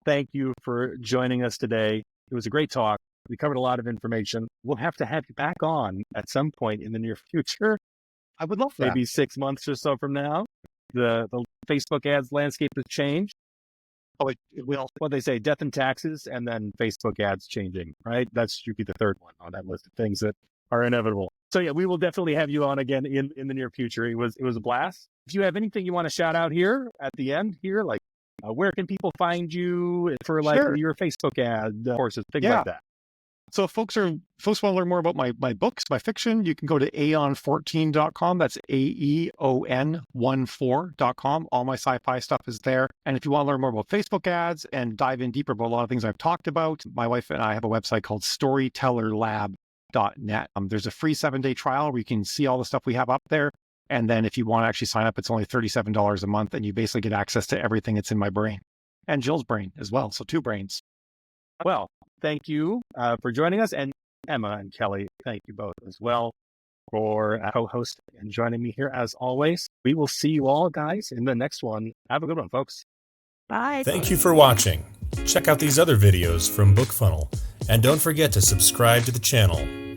thank you for joining us today. It was a great talk. We covered a lot of information. We'll have to have you back on at some point in the near future. I would love that. Maybe 6 months or so from now. The Facebook ads landscape has changed. Oh, it will. What they say, death and taxes, and then Facebook ads changing, right? That should be the third one on that list of things that are inevitable. So yeah, we will definitely have you on again in the near future. It was a blast. If you have anything you want to shout out here at the end here, like where can people find you for like your Facebook ad courses, things like that? So if folks want to learn more about my books, my fiction, you can go to aeon14.com. That's AEON14.com. All my sci-fi stuff is there. And if you want to learn more about Facebook ads and dive in deeper about a lot of things I've talked about, my wife and I have a website called Storyteller Lab. bookfunnel.net. There's a free 7-day trial where you can see all the stuff we have up there. And then if you want to actually sign up, it's only $37 a month, and you basically get access to everything that's in my brain and Jill's brain as well. So 2 brains. Well, thank you for joining us. And Emma and Kelly, thank you both as well for co-hosting and joining me here as always. We will see you all, guys, in the next one. Have a good one, folks. Bye. Thank you for watching. Check out these other videos from BookFunnel, and don't forget to subscribe to the channel.